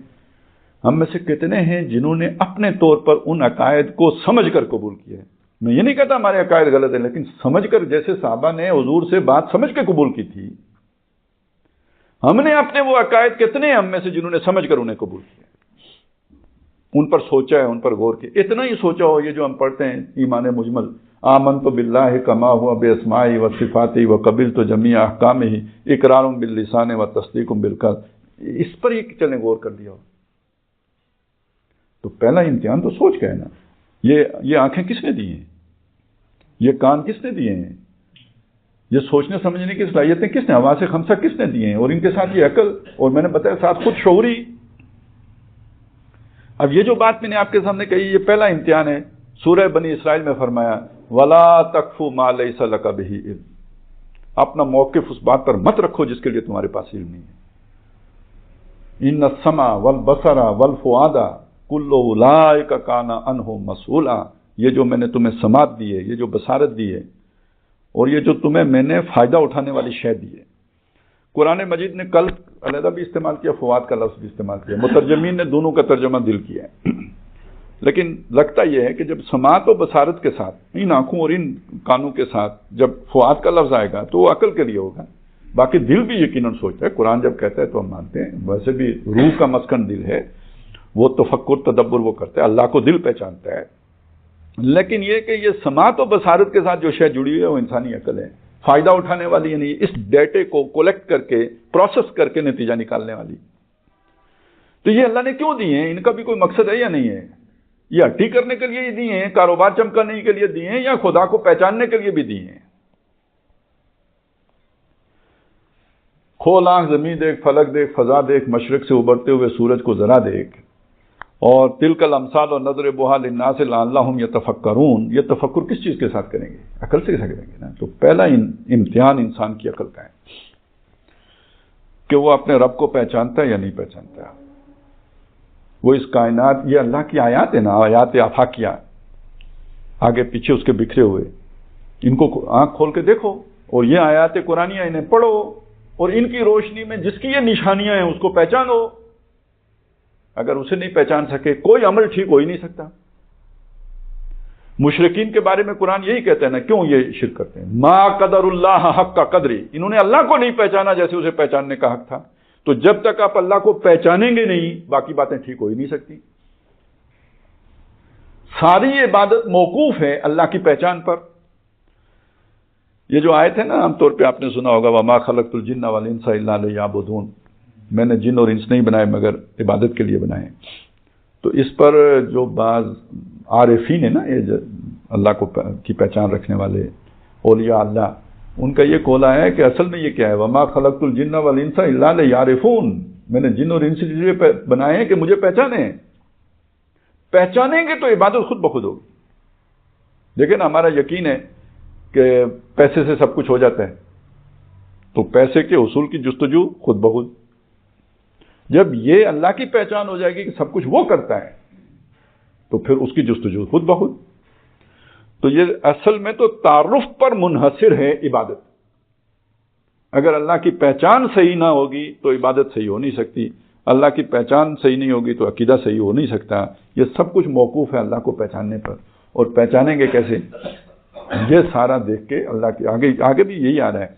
ہم میں سے کتنے ہیں جنہوں نے اپنے طور پر ان عقائد کو سمجھ کر قبول کیا ہے؟ میں یہ نہیں کہتا ہمارے عقائد غلط ہیں، لیکن سمجھ کر، جیسے صحابہ نے حضور سے بات سمجھ کے قبول کی تھی، ہم نے اپنے وہ عقائد کتنے ہیں ہم میں سے جنہوں نے سمجھ کر انہیں قبول کیا، ان پر سوچا ہے، ان پر غور کیا؟ اتنا ہی سوچا ہو یہ جو ہم پڑھتے ہیں ایمان مجمل، آمنت باللہ کما ہوا باسماء و صفات و قبلت جمیع احکامہ اقرار باللسان و تصدیق بالقلب، اس پر ہی چلیں غور کر لیا ہو۔ تو پہلا امتحان تو سوچ کا ہے نا۔ یہ آنکھیں کس نے دی ہیں؟ یہ کان کس نے دیے ہیں؟ یہ سوچنے سمجھنے کی صلاحیتیں کس نے، حواس خمسہ کس نے دیے ہیں؟ اور ان کے ساتھ یہ عقل، اور میں نے بتایا ساتھ خود شعوری۔ اب یہ جو بات میں نے آپ کے سامنے کہی، یہ پہلا امتحان ہے۔ سورہ بنی اسرائیل میں فرمایا وَلَا تَقْفُ مَا لَيْسَ لَكَ بِهِ عِلْمٌ، اپنا موقف اس بات پر مت رکھو جس کے لیے تمہارے پاس علم نہیں ہے۔ إِنَّ السَّمْعَ وَالْبَصَرَ وَالْفُؤَادَ کل اولئک کان عنہ مسئولا، یہ جو میں نے تمہیں سماعت دی ہے، یہ جو بصارت دی ہے، اور یہ جو تمہیں میں نے فائدہ اٹھانے والی شے دی ہے۔ قرآن مجید نے قلب علیحدہ بھی استعمال کیا، فؤاد کا لفظ بھی استعمال کیا، مترجمین نے دونوں کا ترجمہ دل کیا ہے۔ لیکن لگتا یہ ہے کہ جب سماعت و بصارت کے ساتھ، ان آنکھوں اور ان کانوں کے ساتھ جب فؤاد کا لفظ آئے گا تو وہ عقل کے لیے ہوگا، باقی دل بھی یقیناً سوچتا ہے، قرآن جب کہتا ہے تو ہم مانتے ہیں، ویسے بھی روح کا مسکن دل ہے، وہ تفکر تدبر وہ کرتا ہے، اللہ کو دل پہچانتا ہے، لیکن یہ کہ یہ سماعت و بصارت کے ساتھ جو شے جڑی ہوئی ہے وہ انسانی عقل ہے، فائدہ اٹھانے والی، یعنی اس ڈیٹے کو کولیکٹ کر کے پروسیس کر کے نتیجہ نکالنے والی۔ تو یہ اللہ نے کیوں دیے ہیں؟ ان کا بھی کوئی مقصد ہے یا نہیں ہے؟ یہ ہٹی کرنے کے لیے ہی دیے ہیں، کاروبار چمکانے کے لیے دیے ہیں، یا خدا کو پہچاننے کے لیے بھی دیے ہیں؟ کھول آنکھ، زمین دیکھ، فلک دیکھ، فضا دیکھ، مشرق سے ابھرتے ہوئے سورج کو ذرا دیکھ، اور تلک الامثال اور نضربھا للناس لعلہم یتفکرون، یہ تفکر کس چیز کے ساتھ کریں گے؟ عقل سے کریں گے نا۔ تو پہلا امتحان انسان کی عقل کا ہے کہ وہ اپنے رب کو پہچانتا ہے یا نہیں پہچانتا۔ وہ اس کائنات، یہ اللہ کی آیات ہے نا، آیات آفاقیہ، آگے پیچھے اس کے بکھرے ہوئے، ان کو آنکھ کھول کے دیکھو، اور یہ آیات قرآنیہ انہیں پڑھو، اور ان کی روشنی میں جس کی یہ نشانیاں ہیں اس کو پہچانو۔ اگر اسے نہیں پہچان سکے کوئی عمل ٹھیک ہو ہی نہیں سکتا۔ مشرکین کے بارے میں قرآن یہی کہتا ہے نا، کیوں یہ شرک کرتے ہیں؟ ما قدر اللہ حق کا قدری، انہوں نے اللہ کو نہیں پہچانا جیسے اسے پہچاننے کا حق تھا۔ تو جب تک آپ اللہ کو پہچانیں گے نہیں، باقی باتیں ٹھیک ہو ہی نہیں سکتی۔ ساری عبادت موقوف ہے اللہ کی پہچان پر۔ یہ جو آیت ہے نا، عام طور پہ آپ نے سنا ہوگا، وما خلقت الجن والانس الا لیعبدون، میں نے جن اور انس نہیں بنائے مگر عبادت کے لیے بنائے۔ تو اس پر جو بعض عارفین ہیں نا، یہ اللہ کو کی پہچان رکھنے والے اولیاء اللہ، ان کا یہ قول آیا ہے کہ اصل میں یہ کیا ہے، وما خلقت الجن والانس الا لیعرفون، میں نے جن اور انس اس لیے بنائے ہیں کہ مجھے پہچانیں۔ پہچانیں گے تو عبادت خود بخود ہوگی۔ لیکن ہمارا یقین ہے کہ پیسے سے سب کچھ ہو جاتا ہے، تو پیسے کے حصول کی جستجو خود بخود۔ جب یہ اللہ کی پہچان ہو جائے گی کہ سب کچھ وہ کرتا ہے، تو پھر اس کی جستجو خود بخود۔ تو یہ اصل میں تو تعارف پر منحصر ہے عبادت۔ اگر اللہ کی پہچان صحیح نہ ہوگی تو عبادت صحیح ہو نہیں سکتی، اللہ کی پہچان صحیح نہیں ہوگی تو عقیدہ صحیح ہو نہیں سکتا۔ یہ سب کچھ موقوف ہے اللہ کو پہچاننے پر، اور پہچانیں گے کیسے؟ یہ سارا دیکھ کے اللہ کے آگے بھی یہی آ رہا ہے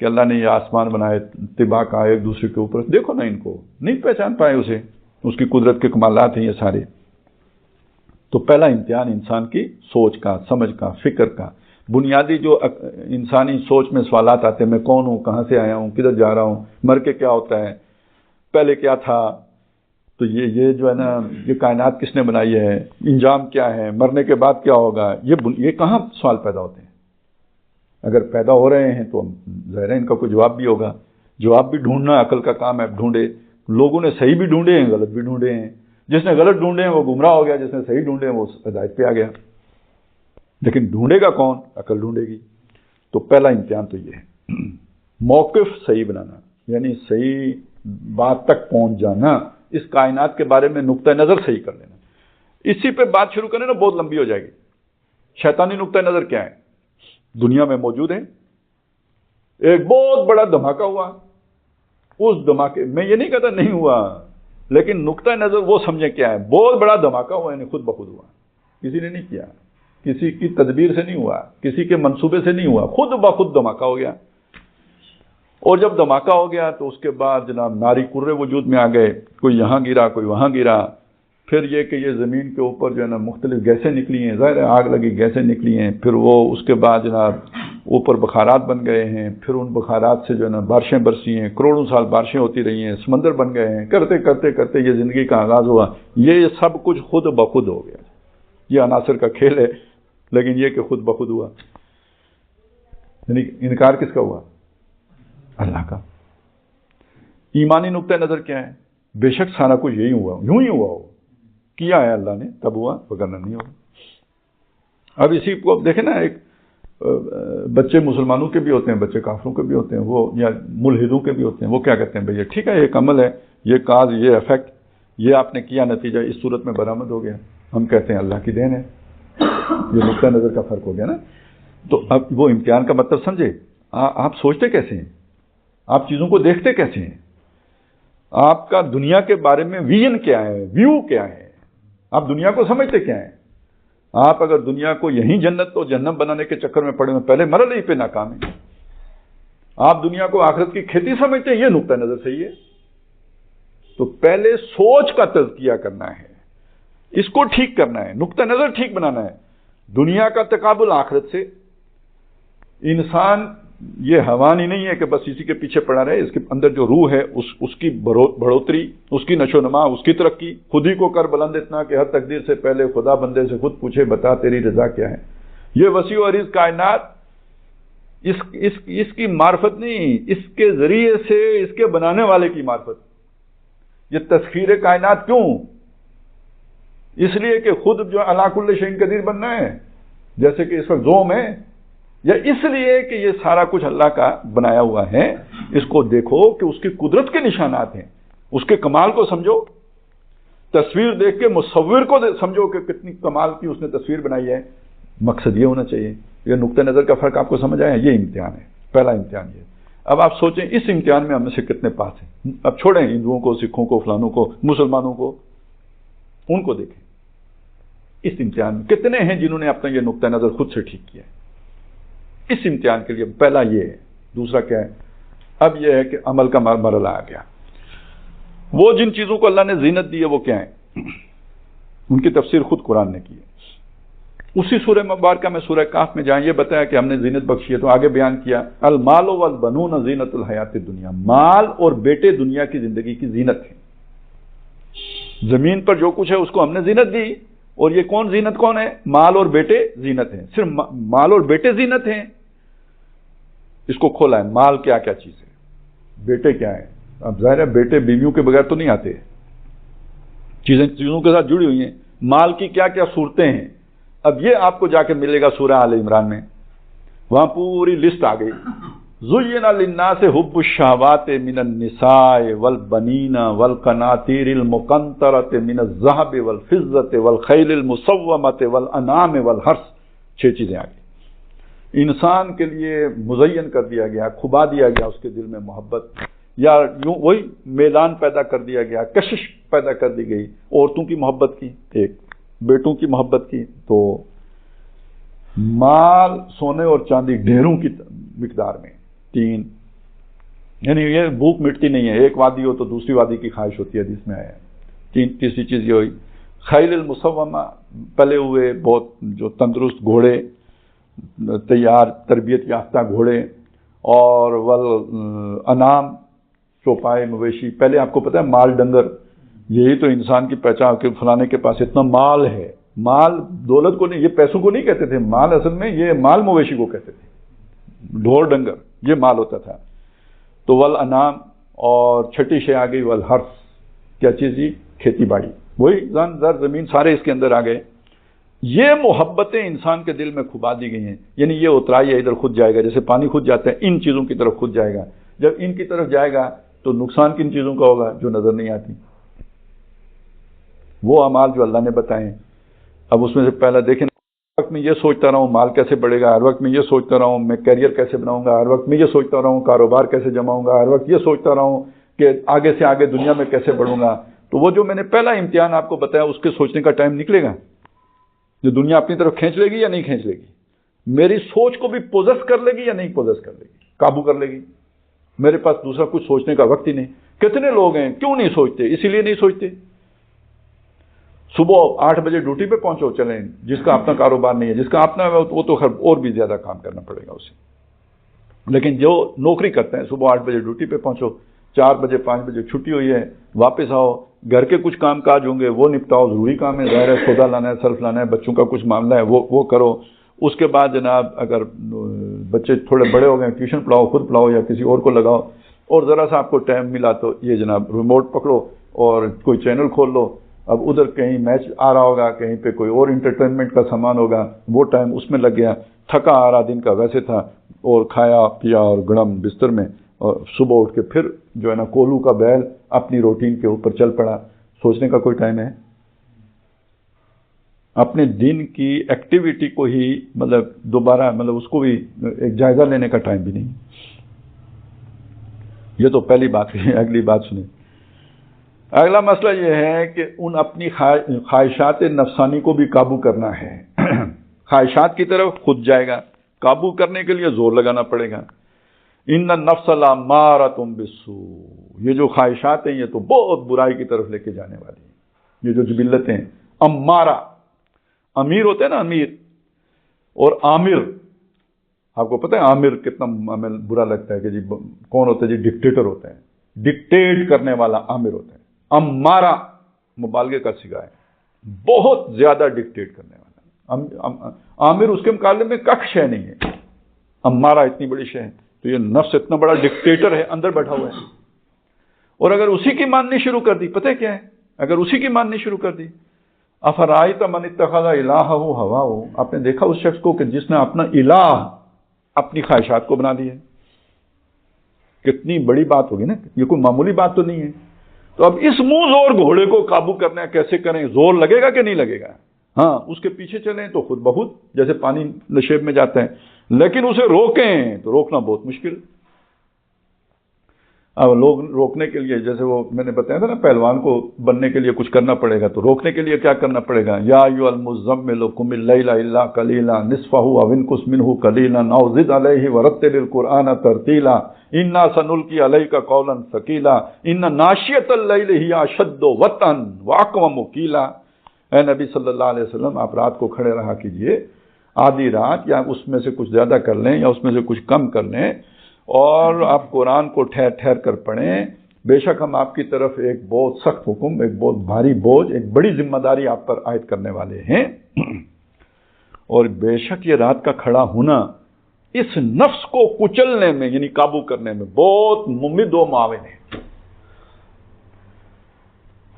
کہ اللہ نے یہ آسمان بنائے، طباع کا ایک دوسرے کے اوپر، دیکھو نا ان کو، نہیں پہچان پائے اسے، اس کی قدرت کے کمالات ہیں یہ سارے۔ تو پہلا امتحان انسان کی سوچ کا، سمجھ کا، فکر کا، بنیادی جو انسانی سوچ میں سوالات آتے ہیں، میں کون ہوں، کہاں سے آیا ہوں، کدھر جا رہا ہوں، مر کے کیا ہوتا ہے، پہلے کیا تھا، تو یہ جو ہے نا، یہ کائنات کس نے بنائی ہے، انجام کیا ہے، مرنے کے بعد کیا ہوگا، یہ کہاں سوال پیدا ہوتے ہیں؟ اگر پیدا ہو رہے ہیں تو ظاہر ہے ان کا کوئی جواب بھی ہوگا۔ جواب بھی ڈھونڈنا عقل کا کام ہے، ڈھونڈے۔ لوگوں نے صحیح بھی ڈھونڈے ہیں، غلط بھی ڈھونڈے ہیں۔ جس نے غلط ڈھونڈے ہیں وہ گمراہ ہو گیا، جس نے صحیح ڈھونڈے ہیں وہ ہدایت پہ آ گیا۔ لیکن ڈھونڈے گا کون؟ عقل ڈھونڈے گی۔ تو پہلا امتحان تو یہ ہے، موقف صحیح بنانا، یعنی صحیح بات تک پہنچ جانا، اس کائنات کے بارے میں نقطہ نظر صحیح کر لینا۔ اسی پہ بات شروع کریں نا بہت لمبی ہو جائے گی۔ شیطانی نقطہ نظر کیا ہے؟ دنیا میں موجود ہے، ایک بہت بڑا دھماکہ ہوا، اس دھماکے میں یہ نہیں کہتا نہیں ہوا، لیکن نقطہ نظر وہ سمجھے کیا ہے، بہت بڑا دھماکہ ہوا، یعنی خود بخود ہوا، کسی نے نہیں کیا، کسی کی تدبیر سے نہیں ہوا، کسی کے منصوبے سے نہیں ہوا، خود بخود دھماکہ ہو گیا۔ اور جب دھماکہ ہو گیا تو اس کے بعد جناب ناری کرے وجود میں آ گئے، کوئی یہاں گرا، کوئی وہاں گرا۔ پھر یہ کہ یہ زمین کے اوپر جو ہے نا مختلف گیسیں نکلی ہیں، ظاہر آگ لگی، گیسیں نکلی ہیں، پھر وہ اس کے بعد جناب اوپر بخارات بن گئے ہیں، پھر ان بخارات سے جو ہے نا بارشیں برسی ہیں، کروڑوں سال بارشیں ہوتی رہی ہیں، سمندر بن گئے ہیں، کرتے کرتے کرتے یہ زندگی کا آغاز ہوا۔ یہ سب کچھ خود بخود ہو گیا۔ یہ عناصر کا کھیل ہے، لیکن یہ کہ خود بخود ہوا، یعنی انکار کس کا ہوا؟ اللہ کا۔ ایمانی نقطہ نظر کیا ہے؟ بے شک سارا کچھ یہی ہوا، یوں ہی ہوا ہو، کیا ہے اللہ نے تب ہوا، وگرنہ نہیں ہوگا۔ اب اسی کو دیکھیں نا، ایک بچے مسلمانوں کے بھی ہوتے ہیں، بچے کافروں کے بھی ہوتے ہیں، وہ یا ملحدوں کے بھی ہوتے ہیں، وہ کیا کہتے ہیں بھئی ٹھیک ہے، ایک عمل ہے، یہ کاز، یہ افیکٹ، یہ آپ نے کیا، نتیجہ اس صورت میں برآمد ہو گیا، ہم کہتے ہیں اللہ کی دین ہے۔ یہ نقطہ نظر کا فرق ہو گیا نا۔ تو اب وہ امتحان کا مطلب سمجھے، آپ سوچتے کیسے ہیں، آپ چیزوں کو دیکھتے کیسے ہیں، آپ کا دنیا کے بارے میں ویژن کیا ہے، ویو کیا ہے، آپ دنیا کو سمجھتے کیا ہیں؟ آپ اگر دنیا کو یہیں جنت تو جہنم بنانے کے چکر میں پڑے ہوئے پہلے مرحلے ہی پہ ناکام ہیں. آپ دنیا کو آخرت کی کھیتی سمجھتے ہیں، یہ نقطہ نظر صحیح ہے. تو پہلے سوچ کا تزکیہ کرنا ہے، اس کو ٹھیک کرنا ہے، نقطہ نظر ٹھیک بنانا ہے. دنیا کا تقابل آخرت سے. انسان یہ حیوان ہی نہیں ہے کہ بس اسی کے پیچھے پڑا رہے، اس کے اندر جو روح ہے اس کی بڑھوتری، اس کی نشو و نما، اس کی ترقی. خود ہی کو کر بلند اتنا کہ ہر تقدیر سے پہلے خدا بندے سے خود پوچھے بتا تیری رضا کیا ہے. یہ وسیع و عریض کائنات اس کی معرفت نہیں، اس کے ذریعے سے اس کے بنانے والے کی معرفت. یہ تسخیر کائنات کیوں؟ اس لیے کہ خود جو علی کل شیء قدیر بننا ہے جیسے کہ اس وقت زوم ہے، یا اس لیے کہ یہ سارا کچھ اللہ کا بنایا ہوا ہے. اس کو دیکھو کہ اس کی قدرت کے نشانات ہیں، اس کے کمال کو سمجھو. تصویر دیکھ کے مصور کو سمجھو کہ کتنی کمال کی اس نے تصویر بنائی ہے. مقصد یہ ہونا چاہیے. یہ نقطہ نظر کا فرق آپ کو سمجھ آیا؟ یہ امتحان ہے، پہلا امتحان یہ. اب آپ سوچیں اس امتحان میں ہم میں سے کتنے پاس ہیں؟ اب چھوڑیں ہندوؤں کو، سکھوں کو، فلانوں کو، مسلمانوں کو، ان کو دیکھیں. اس امتحان میں کتنے ہیں جنہوں نے اپنا یہ نقطہ نظر خود سے ٹھیک کیا ہے؟ اس امتحان کے لیے پہلا یہ ہے. دوسرا کیا ہے؟ اب یہ ہے کہ عمل کا مرحلہ آ گیا. وہ جن چیزوں کو اللہ نے زینت دی ہے وہ کیا ہیں؟ ان کی تفسیر خود قرآن نے کی ہے. اسی سورہ مبارکہ میں سورہ کاف میں جہاں یہ بتایا کہ ہم نے زینت بخشی ہے تو آگے بیان کیا المال والبنون زینت الحیات الدنیا. مال اور بیٹے دنیا کی زندگی کی زینت ہے. زمین پر جو کچھ ہے اس کو ہم نے زینت دی. اور یہ کون زینت کون ہے؟ مال اور بیٹے زینت ہیں. صرف مال اور بیٹے زینت ہیں. اس کو کھولا ہے. مال کیا کیا چیز ہے، بیٹے کیا ہے. اب ظاہر ہے بیٹے بیویوں کے بغیر تو نہیں آتے، چیزوں کے ساتھ جڑی ہوئی ہیں. مال کی کیا کیا صورتیں ہیں. اب یہ آپ کو جا کے ملے گا سورہ آل عمران میں، وہاں پوری لسٹ آ گئی. زُيِّنَ لِلنَّاسِ حُبُّ الشَّهَوَاتِ مِنَ النِّسَاءِ وَالْبَنِينَ وَالْقَنَاطِيرِ الْمُقَنطَرَةِ مِنَ الذَّهَبِ وَالْفِضَّةِ وَالْخَيْلِ الْمُسَوَّمَةِ وَالْأَنْعَامِ وَالْحَرْثِ. 6 چیزیں آ گئی. انسان کے لیے مزین کر دیا گیا، کھبا دیا گیا اس کے دل میں محبت، یا یوں وہی میلان پیدا کر دیا گیا، کشش پیدا کر دی گئی. عورتوں کی محبت کی ایک، بیٹوں کی محبت کی. تو مال، سونے اور چاندی ڈھیروں کی مقدار میں 3. یعنی یہ بھوک مٹتی نہیں ہے، ایک وادی ہو تو دوسری وادی کی خواہش ہوتی ہے، حدیث میں آیا ہے. تیسری چیز یہ ہوئی خیل المسومہ، پلے ہوئے بہت جو تندرست گھوڑے، تیار تربیت یافتہ گھوڑے. اور والانعام، چوپائے مویشی. پہلے آپ کو پتہ ہے مال ڈنگر، یہی تو انسان کی پہچان کہ فلانے کے پاس اتنا مال ہے. مال دولت کو نہیں، یہ پیسوں کو نہیں کہتے تھے. مال اصل میں یہ مال مویشی کو کہتے تھے. ڈھور ڈنگر یہ مال ہوتا تھا. تو والانعام. اور چھٹی شے آ گئی والحرث. کیا چیز جی؟ کھیتی باڑی. وہی زر زمین سارے اس کے اندر آ گئے. یہ محبتیں انسان کے دل میں کھبا دی گئی ہیں. یعنی یہ اترائی ہے، ادھر خود جائے گا، جیسے پانی خود جاتا ہے ان چیزوں کی طرف خود جائے گا. جب ان کی طرف جائے گا تو نقصان کن چیزوں کا ہوگا؟ جو نظر نہیں آتی. وہ اعمال جو اللہ نے بتائے. اب اس میں سے پہلا دیکھیں، ہر وقت میں یہ سوچتا رہا ہوں مال کیسے بڑھے گا، ہر وقت میں یہ سوچتا رہا ہوں میں کیریئر کیسے بناؤں گا، ہر وقت میں یہ سوچتا رہا ہوں کاروبار کیسے جماؤں گا، ہر وقت یہ سوچتا رہا ہوں کہ آگے سے آگے دنیا میں کیسے بڑھوں گا. تو وہ جو میں نے پہلا امتحان آپ کو بتایا اس کے سوچنے کا ٹائم نکلے گا. جو دنیا اپنی طرف کھینچ لے گی یا نہیں کھینچ لے گی، میری سوچ کو بھی پوزس کر لے گی یا نہیں پوزس کر لے گی، قابو کر لے گی. میرے پاس دوسرا کچھ سوچنے کا وقت ہی نہیں. کتنے لوگ ہیں کیوں نہیں سوچتے؟ اسی لیے نہیں سوچتے. صبح 8 بجے ڈیوٹی پہ پہنچو، چلیں جس کا اپنا کاروبار نہیں ہے، جس کا اپنا ہے وہ تو خیر اور بھی زیادہ کام کرنا پڑے گا اسے. لیکن جو نوکری کرتے ہیں صبح 8 بجے ڈیوٹی پہ پہنچو، 4 بجے 5 بجے چھٹی ہوئی ہے، واپس آؤ، گھر کے کچھ کام کاج ہوں گے وہ نپٹاؤ، ضروری کام ہے، ظاہر ہے سودا لانا ہے، صرف لانا ہے، بچوں کا کچھ معاملہ ہے وہ کرو. اس کے بعد جناب اگر بچے تھوڑے بڑے ہو گئے ٹیوشن پڑھاؤ، خود پڑھاؤ یا کسی اور کو لگاؤ. اور ذرا سا آپ کو ٹائم ملا تو یہ جناب ریموٹ پکڑو اور کوئی چینل کھول لو. اب ادھر کہیں میچ آ رہا ہوگا، کہیں پہ کوئی اور انٹرٹینمنٹ کا سامان ہوگا، وہ ٹائم اس میں لگ گیا. تھکا آ رہا دن کا ویسے تھا، اور کھایا پیا اور گڑم بستر میں، اور صبح اٹھ کے پھر جو ہے نا کولو کا بیل اپنی روٹین کے اوپر چل پڑا. سوچنے کا کوئی ٹائم ہے؟ اپنے دن کی ایکٹیویٹی کو ہی مطلب دوبارہ مطلب اس کو بھی ایک جائزہ لینے کا ٹائم بھی نہیں. یہ تو پہلی بات ہے. اگلی بات سنیں. اگلا مسئلہ یہ ہے کہ ان اپنی خواہشات نفسانی کو بھی قابو کرنا ہے. خواہشات کی طرف خود جائے گا، قابو کرنے کے لیے زور لگانا پڑے گا. ان النفس لامارۃ بالسوء، یہ جو خواہشات ہیں یہ تو بہت برائی کی طرف لے کے جانے والی ہیں. یہ جو جبلتیں ہیں، امارہ، امیر ہوتے ہیں نا امیر، اور عامر. آپ کو پتہ ہے عامر کتنا ہمیں برا لگتا ہے کہ جی کون ہوتا ہے؟ جی ڈکٹیٹر ہوتے ہیں، ڈکٹیٹ کرنے والا عامر ہوتا ہے. امارہ مبالغے کا صیغہ ہے، بہت زیادہ ڈکٹیٹ کرنے والا. عامر اس کے مقابلے میں کخ شے نہیں ہے. امارہ اتنی بڑی شے ہے، تو یہ نفس اتنا بڑا ڈکٹیٹر ہے، اندر بیٹھا ہوا ہے. اور اگر اسی کی ماننی شروع کر دی، پتہ کیا ہے؟ اگر اسی کی ماننی شروع کر دی، افرائیت من اتخذ الہہ ہواہ، آپ نے دیکھا اس شخص کو کہ جس نے اپنا الہ اپنی خواہشات کو بنا دی ہے. کتنی بڑی بات ہوگی نا، یہ کوئی معمولی بات تو نہیں ہے. تو اب اس منہ زور گھوڑے کو قابو کرنا کیسے کریں؟ زور لگے گا کہ نہیں لگے گا؟ ہاں، اس کے پیچھے چلیں تو خود بخود جیسے پانی نشیب میں جاتا ہے، لیکن اسے روکیں تو روکنا بہت مشکل. اب لوگ روکنے کے لیے، جیسے وہ میں نے بتایا تھا نا، پہلوان کو بننے کے لیے کچھ کرنا پڑے گا، تو روکنے کے لیے کیا کرنا پڑے گا؟ یا ایھا المزمل قم اللیل الا قلیلا نصفہ او انقص منہ قلیلا او زد علیہ ورتل القرآن ترتیلا انا سنلقی علیک قولا ثقیلا ان ناشئۃ اللیل ہی اشد وطئا واقوم قیلا. اے نبی صلی اللہ علیہ وسلم، آپ رات کو کھڑے رہا کیجئے، آدھی رات، یا اس میں سے کچھ زیادہ کر لیں یا اس میں سے کچھ کم کر لیں، اور آپ قرآن کو ٹھہر ٹھہر کر پڑھیں. بے شک ہم آپ کی طرف ایک بہت سخت حکم، ایک بہت بھاری بوجھ، ایک بڑی ذمہ داری آپ پر عائد کرنے والے ہیں. اور بے شک یہ رات کا کھڑا ہونا اس نفس کو کچلنے میں، یعنی قابو کرنے میں بہت ممد و معاون ہے.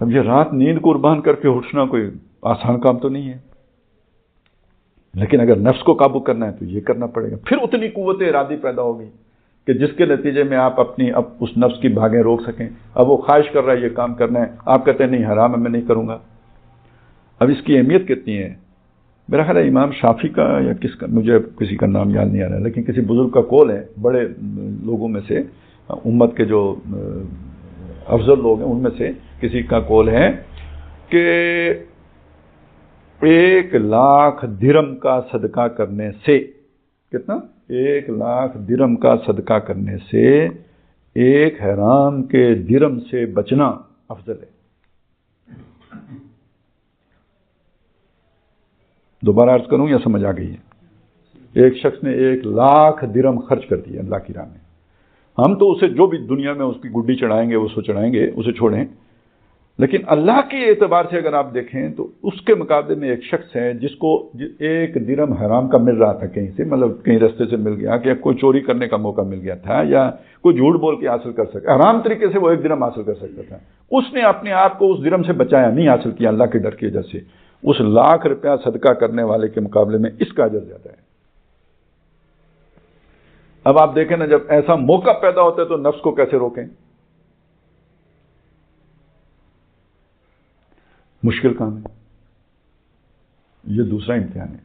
اب یہ رات نیند قربان کر کے اٹھنا کوئی آسان کام تو نہیں ہے، لیکن اگر نفس کو قابو کرنا ہے تو یہ کرنا پڑے گا. پھر اتنی قوت ارادی پیدا ہوگی کہ جس کے نتیجے میں آپ اپنی اس نفس کی بھاگیں روک سکیں. اب وہ خواہش کر رہا ہے یہ کام کرنا ہے، آپ کہتے ہیں نہیں حرام ہے، میں نہیں کروں گا. اب اس کی اہمیت کتنی ہے؟ میرا خیال ہے امام شافعی کا یا کس کا، مجھے کسی کا نام یاد نہیں آ رہا، لیکن کسی بزرگ کا قول ہے، بڑے لوگوں میں سے، امت کے جو افضل لوگ ہیں ان میں سے کسی کا قول ہے کہ 1,00,000 درہم کا صدقہ کرنے سے، کتنا؟ 1,00,000 درہم کا صدقہ کرنے سے ایک حرام کے درہم سے بچنا افضل ہے. دوبارہ عرض کروں یا سمجھ آ گئی ہے؟ ایک شخص نے 1,00,000 درہم خرچ کر دیا اللہ کی راہ میں. ہم تو اسے جو بھی دنیا میں اس کی گڈی چڑھائیں گے وہ چڑھائیں گے، اسے چھوڑیں، لیکن اللہ کے اعتبار سے اگر آپ دیکھیں تو اس کے مقابلے میں ایک شخص ہے جس کو 1 درہم حرام کا مل رہا تھا کہیں سے، مطلب کہیں رستے سے مل گیا، کہ کوئی چوری کرنے کا موقع مل گیا تھا، یا کوئی جھوٹ بول کے حاصل کر سکتا، حرام طریقے سے وہ 1 درہم حاصل کر سکتا تھا. اس نے اپنے آپ کو اس درہم سے بچایا، نہیں حاصل کیا اللہ کے ڈر کی وجہ سے. اس 1,00,000 روپیہ صدقہ کرنے والے کے مقابلے میں اس کا اجر زیادہ ہے. اب آپ دیکھیں نا، جب ایسا موقع پیدا ہوتا ہے تو نفس کو کیسے روکیں؟ مشکل کام ہے. یہ دوسرا امتحان ہے.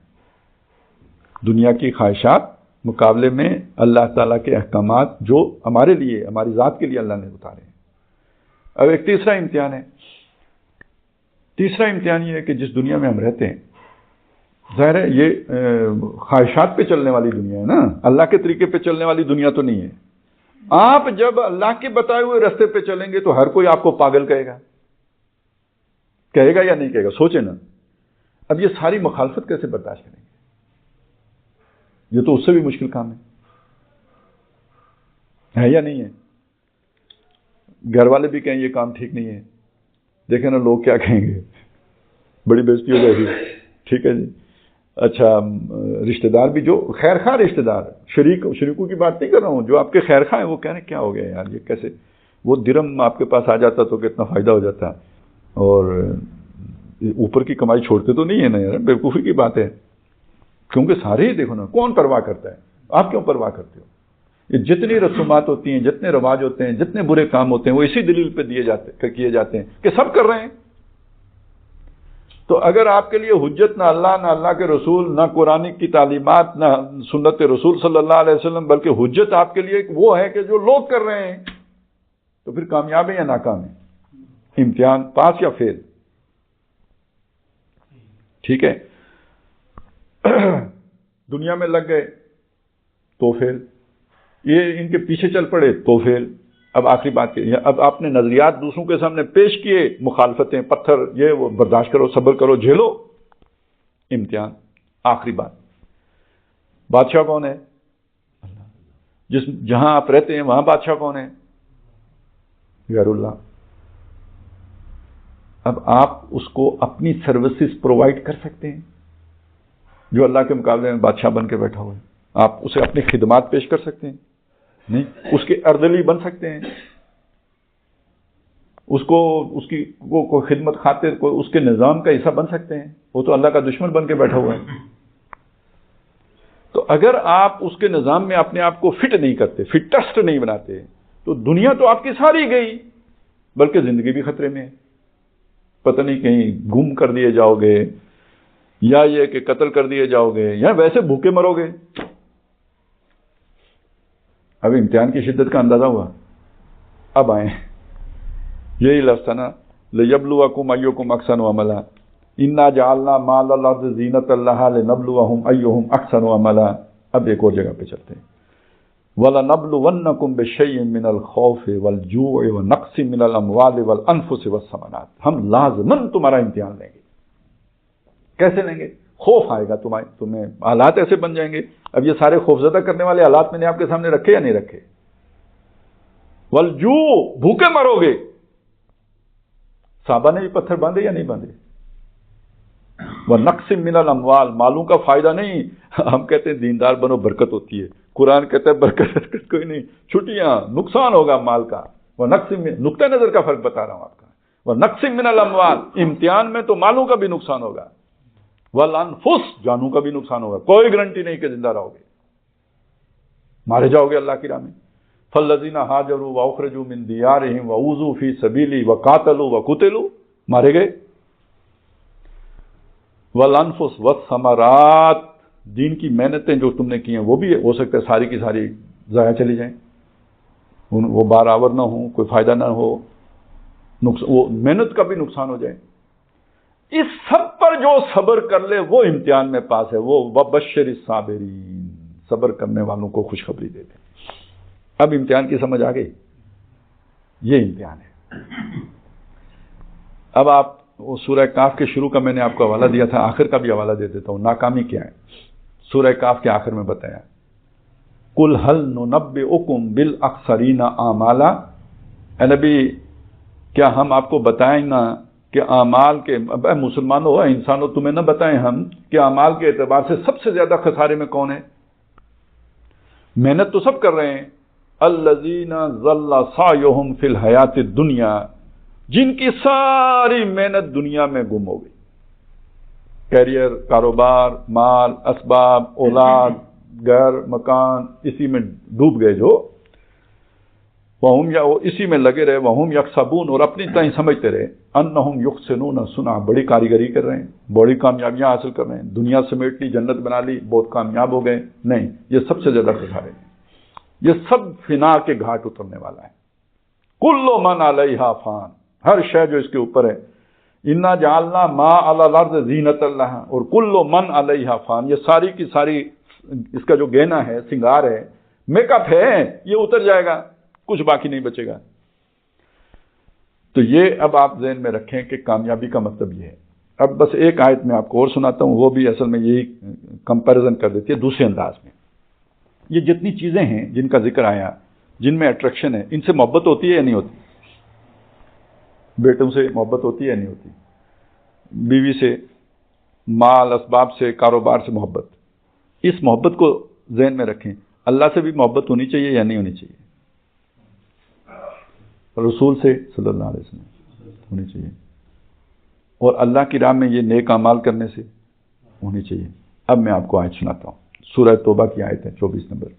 دنیا کی خواہشات مقابلے میں اللہ تعالیٰ کے احکامات جو ہمارے لیے، ہماری ذات کے لیے اللہ نے اتارے ہیں. اب ایک تیسرا امتحان ہے. تیسرا امتحان یہ ہے کہ جس دنیا میں ہم رہتے ہیں، ظاہر ہے یہ خواہشات پہ چلنے والی دنیا ہے نا، اللہ کے طریقے پہ چلنے والی دنیا تو نہیں ہے. آپ جب اللہ کے بتائے ہوئے راستے پہ چلیں گے تو ہر کوئی آپ کو پاگل کہے گا یا نہیں کہے گا؟ سوچیں نا. اب یہ ساری مخالفت کیسے برداشت کریں گے؟ یہ تو اس سے بھی مشکل کام ہے یا نہیں ہے؟ گھر والے بھی کہیں یہ کام ٹھیک نہیں ہے، دیکھیں نا لوگ کیا کہیں گے، بڑی بےزتی ہو جائے گی. ٹھیک ہے جی. اچھا، رشتہ دار بھی، جو خیر خواہ رشتہ دار، شریکوں کی بات نہیں کر رہا ہوں، جو آپ کے خیر خواہ ہیں، وہ کہہ رہے ہیں کیا ہو گیا یار، یہ کیسے؟ وہ درہم آپ کے پاس آ جاتا تو کتنا فائدہ ہو جاتا، اور اوپر کی کمائی چھوڑتے تو نہیں ہے نا یار، بیوقوفی کی بات ہے. کیونکہ سارے ہی دیکھو نا، کون پرواہ کرتا ہے؟ آپ کیوں پرواہ کرتے ہو؟ یہ جتنی رسومات ہوتی ہیں، جتنے رواج ہوتے ہیں، جتنے برے کام ہوتے ہیں، وہ اسی دلیل پہ کیے جاتے ہیں کہ سب کر رہے ہیں. تو اگر آپ کے لیے حجت نہ اللہ، نہ اللہ کے رسول، نہ قرآن کی تعلیمات، نہ سنت رسول صلی اللہ علیہ وسلم، بلکہ حجت آپ کے لیے وہ ہے کہ جو لوگ کر رہے ہیں، تو پھر کامیاب ہے یا ناکام ہے؟ امتحان پاس یا فیل، ٹھیک ہے، دنیا میں لگ گئے تو فیل، یہ ان کے پیچھے چل پڑے تو فیل۔ اب آخری بات کہ اب آپ نے نظریات دوسروں کے سامنے پیش کیے، مخالفتیں، پتھر، یہ وہ، برداشت کرو، صبر کرو، جھیلو، امتحان۔ آخری بات، بادشاہ کون ہے؟ جہاں آپ رہتے ہیں وہاں بادشاہ کون ہے؟ غیر اللہ۔ اب آپ اس کو اپنی سروسز پرووائڈ کر سکتے ہیں؟ جو اللہ کے مقابلے میں بادشاہ بن کے بیٹھا ہوا ہے، آپ اسے اپنی خدمات پیش کر سکتے ہیں؟ نہیں۔ اس کے اردلی بن سکتے ہیں؟ اس کی کوئی خدمت خاطر کوئی اس کے نظام کا حصہ بن سکتے ہیں؟ وہ تو اللہ کا دشمن بن کے بیٹھا ہوا ہے۔ تو اگر آپ اس کے نظام میں اپنے آپ کو فٹ نہیں کرتے، فٹسٹ نہیں بناتے، تو دنیا تو آپ کی ساری گئی، بلکہ زندگی بھی خطرے میں ہے۔ پتہ نہیں کہیں گم کر دیے جاؤ گے، یا یہ کہ قتل کر دیے جاؤ گے، یا ویسے بھوکے مرو گے۔ اب امتحان کی شدت کا اندازہ ہوا۔ اب آئیں، یہی لفظ تھا نا، لِيَبْلُوَكُمْ أَيُّكُمْ أَحْسَنُ عَمَلًا إِنَّا جَعَلْنَا مَا عَلَى الْأَرْضِ زِينَةً لَهَا لِنَبْلُوَهُمْ أَيُّهُمْ أَحْسَنُ عَمَلًا۔ اب ایک اور جگہ پہ چلتے ہیں، وَلَنَبْلُوَنَّكُمْ بِشَيْءٍ مِّنَ الْخَوْفِ وَالْجُوعِ وَنَقْصٍ مِّنَ الْأَمْوَالِ وَالْأَنفُسِ وَالثَّمَرَاتِ۔ ہم لازماً تمہارا امتحان لیں گے۔ کیسے لیں گے؟ خوف آئے گا تمہیں، حالات ایسے بن جائیں گے۔ اب یہ سارے خوفزدہ کرنے والے حالات میں نے آپ کے سامنے رکھے یا نہیں رکھے؟ والجوع، بھوکے مرو گے۔ صحابہ نے بھی پتھر باندھے یا نہیں باندھے؟ وَنَقْصٍ مِّنَ الْأَمْوَالِ، مالوں کا فائدہ نہیں۔ ہم کہتے ہیں دیندار بنو، برکت ہوتی ہے، قرآن کہتا ہے برکت کوئی نہیں، چھٹیاں، نقصان ہوگا مال کا۔ وَنَقْصٍ مِّن، نقطۂ نظر کا فرق بتا رہا ہوں آپ کا۔ وَنَقْصٍ مِّنَ الْأَمْوَالِ، امتحان میں تو مالوں کا بھی نقصان ہوگا، والانفس، جانوں کا بھی نقصان ہوگا۔ کوئی گارنٹی نہیں کہ زندہ رہو گے، مارے جاؤ گے اللہ کی راہ میں۔ فالذین ہاجروا واخرجوا من دیارہم واوذوا فی سبیلی وقاتلوا وقتلوا، مارے گئے۔ والانفس والثمرات، دین کی محنتیں جو تم نے کی ہیں وہ بھی ہو سکتا ہے ساری کی ساری ضائع چلی جائیں، وہ بارآور نہ ہوں، کوئی فائدہ نہ ہو، وہ محنت کا بھی نقصان ہو جائے۔ اس سب پر جو صبر کر لے وہ امتحان میں پاس ہے۔ وہ وبشر الصابرین، صبر کرنے والوں کو خوشخبری دے دیں۔ اب امتحان کی سمجھ آ گئی؟ یہ امتحان ہے۔ اب آپ سورہ کاف کے شروع کا میں نے آپ کو حوالہ دیا تھا، آخر کا بھی حوالہ دے دیتا ہوں۔ ناکامی کیا ہے؟ سورہ کاف کے آخر میں بتایا، قُلْ هَلْ نُنَبِّئُكُمْ بِالْأَخْسَرِينَ أَعْمَالًا، اے نبی کیا ہم آپ کو بتائیں نا کہ اعمال کے، مسلمانوں انسانوں تمہیں نہ بتائیں ہم کہ اعمال کے اعتبار سے سب سے زیادہ خسارے میں کون ہے؟ محنت تو سب کر رہے ہیں، الذین ضل سعیہم فی الحیات الدنیا، جن کی ساری محنت دنیا میں گم ہو گئی، کیریئر، کاروبار، مال، اسباب، اولاد، گھر، مکان، اسی میں ڈوب گئے جو، وہم یا وہ اسی میں لگے رہے، وہم یکسبون، اور اپنی طرح سمجھتے رہے، انہم یحسنون صنعا، بڑی کاریگری کر رہے ہیں، بڑی کامیابیاں حاصل کر رہے ہیں، دنیا سمیٹ لی، جنت بنا لی، بہت کامیاب ہو گئے۔ نہیں، یہ سب سے زیادہ خسارے ہیں، یہ سب فنا کے گھاٹ اترنے والا ہے۔ کل من علیہا فان، ہر شے جو اس کے اوپر ہے، انا جعلنا ما علی الارض زینۃ لہا، اور کل من علیہا فان، یہ ساری کی ساری اس کا جو گہنا ہے، سنگار ہے، میک اپ ہے، یہ اتر جائے گا، کچھ باقی نہیں بچے گا۔ تو یہ اب آپ ذہن میں رکھیں کہ کامیابی کا مطلب یہ ہے۔ اب بس ایک آیت میں آپ کو اور سناتا ہوں، وہ بھی اصل میں یہی کمپیریزن کر دیتی ہے دوسرے انداز میں۔ یہ جتنی چیزیں ہیں جن کا ذکر آیا، جن میں اٹریکشن ہے، ان سے محبت ہوتی ہے یا نہیں ہوتی؟ بیٹوں سے محبت ہوتی ہے یا نہیں ہوتی؟ بیوی سے، مال، اسباب سے، کاروبار سے محبت، اس محبت کو ذہن میں رکھیں۔ اللہ سے بھی محبت ہونی چاہیے یا نہیں ہونی چاہیے؟ رسول سے صلی اللہ علیہ وسلم ہونی چاہیے، اور اللہ کی راہ میں یہ نیک اعمال کرنے سے ہونی چاہیے۔ اب میں آپ کو آیت سناتا ہوں، سورہ توبہ کی آیت ہے 24 نمبر۔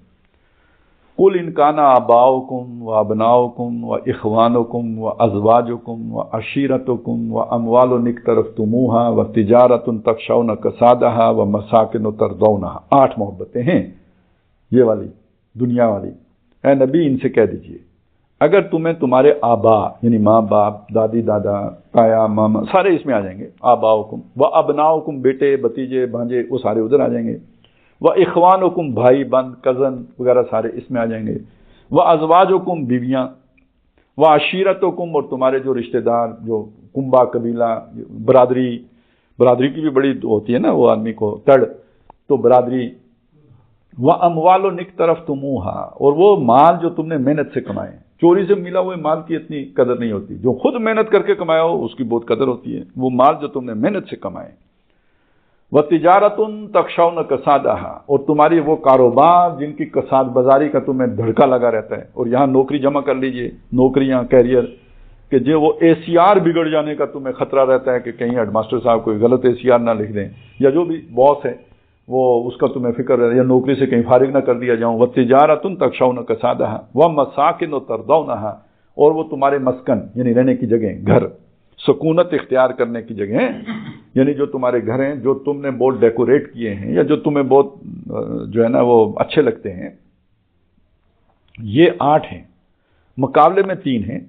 قُلْ إِنْ كَانَ آبَاؤُكُمْ وَأَبْنَاؤُكُمْ وَإِخْوَانُكُمْ وَأَزْوَاجُكُمْ وَعَشِيرَتُكُمْ وَأَمْوَالٌ اقْتَرَفْتُمُوهَا وَتِجَارَةٌ تَخْشَوْنَ كَسَادَهَا وَمَسَاكِنُ تَرْضَوْنَهَا، 8 محبتیں ہیں یہ والی، دنیا والی۔ اے نبی ان سے کہہ دیجئے اگر تمہیں تمہارے آبا یعنی ماں باپ دادی دادا تایا ماما سارے اس میں آ جائیں گے، آباؤکم و ابناؤکم بیٹے بھتیجے بھانجے وہ سارے ادھر آ جائیں گے، و اخوانکم بھائی بند کزن وغیرہ سارے اس میں آ جائیں گے، و ازواجکم بیویاں، و عشیرتکم اور تمہارے جو رشتہ دار جو کنبہ قبیلہ برادری کی بھی بڑی ہوتی ہے نا وہ آدمی کو تڑ، تو برادری، و اموال اقترفتموہا اور وہ مال جو تم نے محنت سے کمائے، چوری سے ملا ہوئے مال کی اتنی قدر نہیں ہوتی، جو خود محنت کر کے کمایا ہو اس کی بہت قدر ہوتی ہے، وہ مال جو تم نے محنت سے کمائے، وتجارۃ تخشون کسادہا اور تمہاری وہ کاروبار جن کی کساد بازاری کا تمہیں دھڑکا لگا رہتا ہے، اور یہاں نوکری جمع کر لیجئے، نوکریاں کیریئر کہ جو وہ اے سی آر بگڑ جانے کا تمہیں خطرہ رہتا ہے کہ کہیں ہیڈ ماسٹر صاحب کوئی غلط اے سی آر نہ لکھ دیں، یا جو بھی باس ہے وہ اس کا تمہیں فکر رہتا ہے، یا نوکری سے کہیں فارغ نہ کر دیا جاؤں، وتجارۃ تخشون کسادہا ومساکن ترضونہا اور وہ تمہارے مسکن یعنی رہنے کی جگہ، گھر، سکونت اختیار کرنے کی جگہ یعنی جو تمہارے گھر ہیں جو تم نے بہت ڈیکوریٹ کیے ہیں یا جو تمہیں بہت جو ہے نا وہ اچھے لگتے ہیں، یہ 8 ہیں، مقابلے میں 3 ہیں،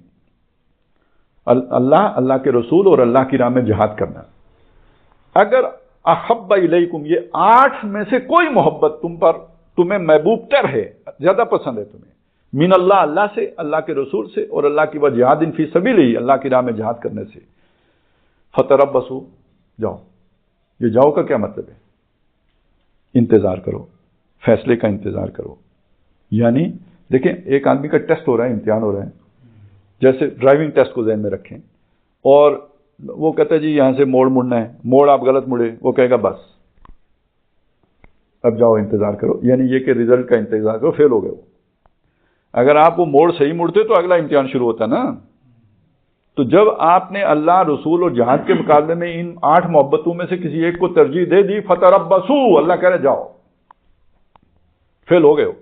اللہ کے رسول اور اللہ کی راہ میں جہاد کرنا۔ اگر احب الیکم یہ 8 میں سے کوئی محبت تمہیں محبوب تر ہے، زیادہ پسند ہے تمہیں، من اللہ سے، اللہ کے رسول سے، اور اللہ کی وہ جہاد فی سبیلہ اللہ کی راہ میں جہاد کرنے سے، فتربصوا جاؤ۔ یہ جاؤ کا کیا مطلب ہے؟ انتظار کرو، فیصلے کا انتظار کرو۔ یعنی دیکھیں ایک آدمی کا ٹیسٹ ہو رہا ہے، امتحان ہو رہا ہے، جیسے ڈرائیونگ ٹیسٹ کو ذہن میں رکھیں، اور وہ کہتا ہے جی یہاں سے موڑ مڑنا ہے، موڑ آپ غلط مڑے، وہ کہے گا بس اب جاؤ انتظار کرو، یعنی یہ کہ ریزلٹ کا انتظار کرو، فیل ہو گئے وہ۔ اگر آپ وہ موڑ صحیح مڑتے تو اگلا امتحان شروع ہوتا نا۔ تو جب آپ نے اللہ رسول اور جہاد کے مقابلے میں ان 8 محبتوں میں سے کسی ایک کو ترجیح دے دی، فتربصوا اللہ کہہ رہے جاؤ، فیل ہو گئے ہو۔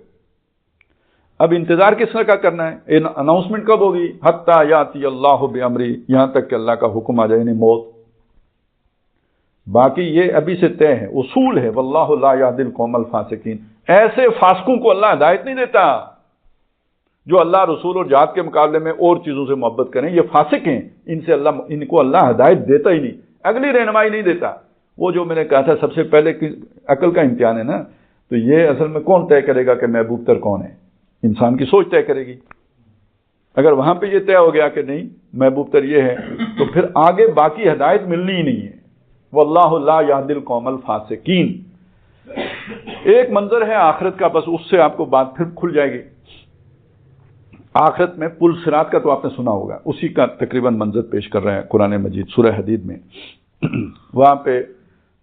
اب انتظار کس طرح کا کرنا ہے؟ اناؤنسمنٹ کب ہوگی؟ حتی یاتی اللہ بامری، یہاں تک کہ اللہ کا حکم آ جائے یعنی موت۔ باقی یہ ابھی سے طے ہے، اصول ہے، واللہ لا یہدی القوم الفاسقین، ایسے فاسقوں کو اللہ ہدایت نہیں دیتا جو اللہ رسول اور جہاد کے مقابلے میں اور چیزوں سے محبت کریں، یہ فاسق ہیں، ان کو اللہ ہدایت دیتا ہی نہیں، اگلی رہنمائی نہیں دیتا۔ وہ جو میں نے کہا تھا سب سے پہلے عقل کا امتحان ہے نا، تو یہ اصل میں کون طے کرے گا کہ محبوب تر کون ہے؟ انسان کی سوچ طے کرے گی۔ اگر وہاں پہ یہ طے ہو گیا کہ نہیں محبوب تر یہ ہے، تو پھر آگے باقی ہدایت ملنی ہی نہیں ہے۔ واللہ لا یہدی القوم الفاسقین۔ ایک منظر ہے آخرت کا، بس اس سے آپ کو بات پھر کھل جائے گی۔ آخرت میں پل صراط کا تو آپ نے سنا ہوگا، اسی کا تقریباً منظر پیش کر رہا ہے قرآن مجید سورہ حدید میں۔ وہاں پہ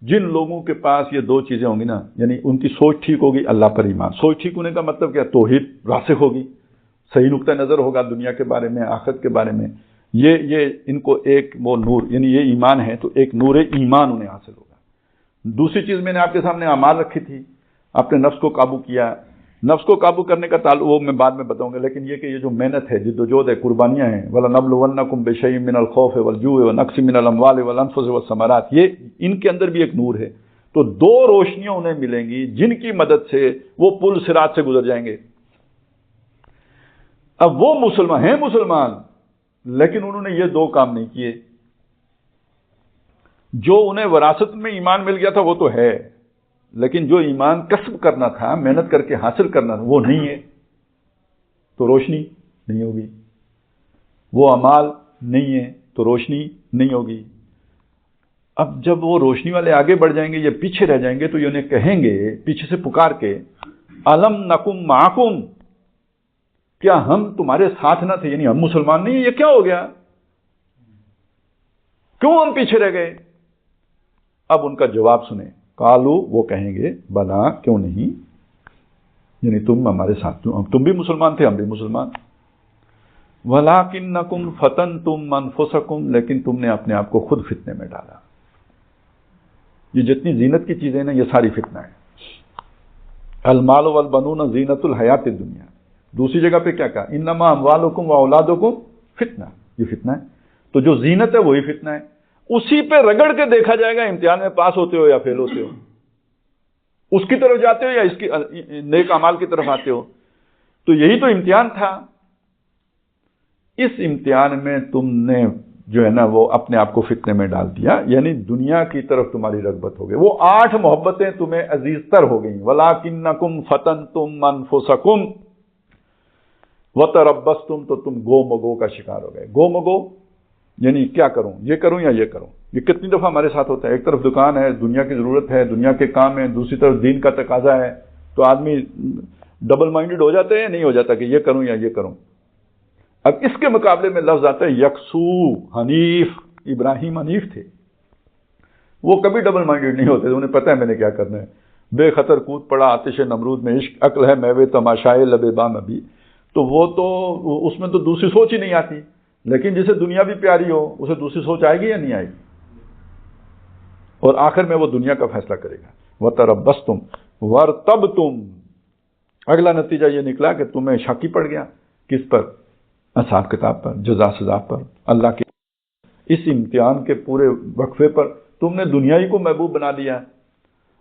جن لوگوں کے پاس یہ 2 چیزیں ہوں گی نا، یعنی ان کی سوچ ٹھیک ہوگی، اللہ پر ایمان، سوچ ٹھیک ہونے کا مطلب کیا؟ توحید راسخ ہوگی، صحیح نقطہ نظر ہوگا دنیا کے بارے میں، آخرت کے بارے میں، یہ ان کو ایک وہ نور، یعنی یہ ایمان ہے تو ایک نور ایمان انہیں حاصل ہوگا۔ دوسری چیز میں نے آپ کے سامنے اعمال رکھی تھی، آپ نے نفس کو قابو کیا۔ نفس کو قابو کرنے کا تعلق وہ میں بعد میں بتاؤں گا، لیکن یہ کہ یہ جو محنت ہے، جد و جہد ہے، قربانیاں ہیں، وَلَنَبْلُوَنَّكُمْ بِشَيْءٍ مِّنَ الْخَوْفِ وَالْجُوعِ وَنَقْصٍ مِّنَ الْأَمْوَالِ وَالْأَنفُسِ وَالثَّمَرَاتِ، یہ ان کے اندر بھی ایک نور ہے۔ تو 2 روشنیاں انہیں ملیں گی جن کی مدد سے وہ پل صراط سے گزر جائیں گے۔ اب وہ مسلمان لیکن انہوں نے یہ 2 کام نہیں کیے۔ جو انہیں وراثت میں ایمان مل گیا تھا وہ تو ہے، لیکن جو ایمان کسب کرنا تھا، محنت کر کے حاصل کرنا تھا، وہ نہیں ہے، تو روشنی نہیں ہوگی۔ وہ اعمال نہیں ہے تو روشنی نہیں ہوگی۔ اب جب وہ روشنی والے آگے بڑھ جائیں گے، یہ پیچھے رہ جائیں گے، تو یہ انہیں کہیں گے پیچھے سے پکار کے، الم نکم معکم، کیا ہم تمہارے ساتھ نہ تھے؟ یعنی ہم مسلمان نہیں ہیں، یہ کیا ہو گیا؟ کیوں ہم پیچھے رہ گئے؟ اب ان کا جواب سنیں، قالو وہ کہیں گے بلا کیوں نہیں، یعنی تم ہمارے ساتھ، تم بھی مسلمان تھے، ہم بھی مسلمان، وَلَٰكِنَّكُمْ فَتَنْتُمْ أَنفُسَكُمْ، لیکن تم نے اپنے آپ کو خود فتنے میں ڈالا۔ یہ جتنی زینت کی چیزیں ہیں یہ ساری فتنہ ہے۔ المال والبنون زینت الحیات الدنیا۔ دوسری جگہ پہ کیا کہا؟ انما اموالکم واولادکم فتنہ، یہ فتنہ ہے۔ تو جو زینت ہے وہی فتنہ ہے، اسی پہ رگڑ کے دیکھا جائے گا امتحان میں پاس ہوتے ہو یا فیل ہوتے ہو، اس کی طرف جاتے ہو یا اس کی نیک اعمال کی طرف آتے ہو۔ تو یہی تو امتحان تھا۔ اس امتحان میں تم نے جو ہے نا وہ اپنے آپ کو فتنے میں ڈال دیا، یعنی دنیا کی طرف تمہاری رغبت ہو گئی، وہ 8 محبتیں تمہیں عزیز تر ہو گئیں۔ وَلَٰكِنَّكُمْ فَتَنْتُمْ أَنفُسَكُمْ وَتَرَبَّصْتُمْ، تو تم گو مگو کا شکار ہو گئے۔ گو مگو یعنی کیا کروں، یہ کروں یا یہ کروں۔ یہ کتنی دفعہ ہمارے ساتھ ہوتا ہے، ایک طرف دکان ہے، دنیا کی ضرورت ہے، دنیا کے کام ہیں، دوسری طرف دین کا تقاضا ہے، تو آدمی ڈبل مائنڈڈ ہو جاتا ہے یا نہیں ہو جاتا کہ یہ کروں یا یہ کروں۔ اب اس کے مقابلے میں لفظ آتا ہے یکسو، حنیف۔ ابراہیم حنیف تھے، وہ کبھی ڈبل مائنڈڈ نہیں ہوتے، انہیں پتہ ہے میں نے کیا کرنا ہے۔ بے خطر کود پڑا آتش نمرود میں، عشق عقل ہے میوے تماشائے لب بام ابھی، تو وہ تو اس میں تو دوسری سوچ ہی نہیں آتی، لیکن جسے دنیا بھی پیاری ہو اسے دوسری سوچ آئے گی یا نہیں آئے گی، اور آخر میں وہ دنیا کا فیصلہ کرے گا۔ وَتَرَبَّصْتُمْ وَارْتَبْتُمْ، اگلا نتیجہ یہ نکلا کہ تمہیں شک ہی پڑ گیا، کس پر؟ حساب کتاب پر، جزا سزا پر، اللہ کے اس امتحان کے پورے وقفے پر تم نے دنیا ہی کو محبوب بنا لیا،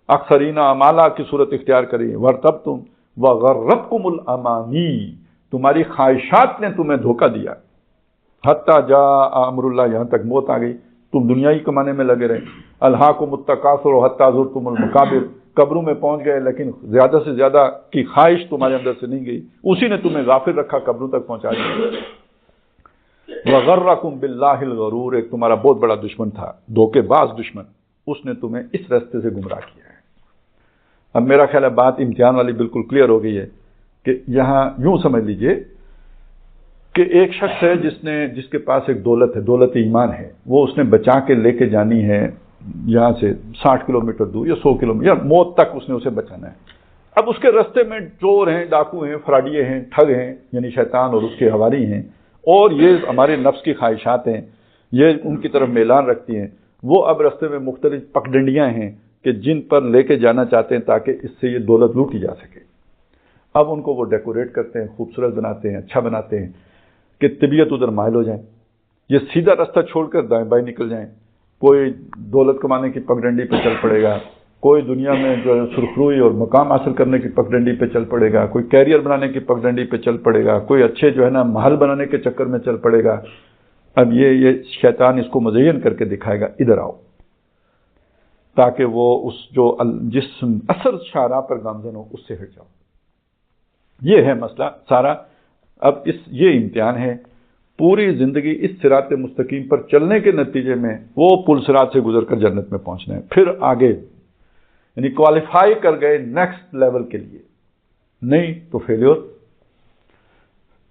اکثرین اعمالا کی صورت اختیار کری۔ وَارْتَبْتُمْ وَغَرَّتْكُمُ الْأَمَانِي، تمہاری خواہشات نے تمہیں دھوکہ دیا، حتیٰ جاء امر اللہ، یہاں تک موت آ گئی، تم دنیا ہی کمانے میں لگے رہے۔ الہاکم التکاثر حتیٰ زرتم المقابر، قبروں میں پہنچ گئے لیکن زیادہ سے زیادہ کی خواہش تمہارے اندر سے نہیں گئی، اسی نے تمہیں غافل رکھا، قبروں تک پہنچا دیا۔ وغرکم باللہ الغرور، ایک تمہارا بہت بڑا دشمن تھا، دھوکے باز دشمن، اس نے تمہیں اس راستے سے گمراہ کیا ہے۔ اب میرا خیال ہے بات امتحان والی بالکل کلیئر ہو گئی ہے کہ یہاں یوں سمجھ لیجئے کہ ایک شخص ہے جس کے پاس ایک دولت ہے، دولت ایمان ہے، وہ اس نے بچا کے لے کے جانی ہے یہاں سے 60 کلومیٹر دور یا 100 کلومیٹر یا موت تک اس نے اسے بچانا ہے۔ اب اس کے راستے میں چور ہیں، ڈاکو ہیں، فراڈیے ہیں، ٹھگ ہیں، یعنی شیطان اور اس کے حواری ہیں، اور یہ ہمارے نفس کی خواہشات ہیں، یہ ان کی طرف میلان رکھتی ہیں۔ وہ اب راستے میں مختلف پگڈنڈیاں ہیں کہ جن پر لے کے جانا چاہتے ہیں تاکہ اس سے یہ دولت لوٹی جا سکے۔ اب ان کو وہ ڈیکوریٹ کرتے ہیں، خوبصورت بناتے ہیں، اچھا بناتے ہیں کہ طبیعت ادھر مائل ہو جائے، یہ سیدھا راستہ چھوڑ کر دائیں بائیں نکل جائیں۔ کوئی دولت کمانے کی پگڈنڈی پہ چل پڑے گا، کوئی دنیا میں جو ہے سرخروئی اور مقام حاصل کرنے کی پگڈنڈی پہ چل پڑے گا، کوئی کیریئر بنانے کی پگڈنڈی پہ چل پڑے گا، کوئی اچھے جو ہے نا محل بنانے کے چکر میں چل پڑے گا۔ اب یہ شیطان اس کو مزین کر کے دکھائے گا، ادھر آؤ، تاکہ وہ جس اثر شاہراہ پر گامزن ہو اس سے ہٹ جاؤ۔ یہ ہے مسئلہ سارا۔ اب یہ امتحان ہے، پوری زندگی اس صراط مستقیم پر چلنے کے نتیجے میں وہ پل صراط سے گزر کر جنت میں پہنچنا ہے، پھر آگے یعنی کوالیفائی کر گئے نیکسٹ لیول کے لیے، نہیں تو فیلیور،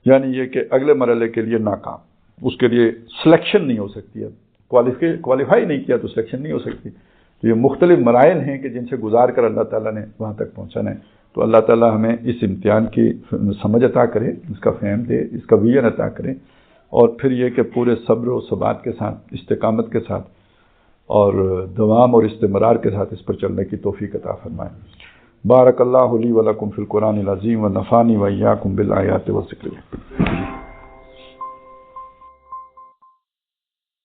یعنی یہ کہ اگلے مرحلے کے لیے ناکام، اس کے لیے سلیکشن نہیں ہو سکتی ہے، کوالیفائی نہیں کیا تو سلیکشن نہیں ہو سکتی۔ تو یہ مختلف مراحل ہیں کہ جن سے گزار کر اللہ تعالیٰ نے وہاں تک پہنچانا ہے۔ تو اللہ تعالیٰ ہمیں اس امتحان کی سمجھ عطا کرے، اس کا فہم دے، اس کا ویژن عطا کرے، اور پھر یہ کہ پورے صبر و ثبات کے ساتھ، استقامت کے ساتھ اور دوام اور استمرار کے ساتھ اس پر چلنے کی توفیق عطا فرمائے۔ بارک اللہ لی و لکم فی القرآن العظیم و نفعنی و ایاکم بالآیات و ذکر۔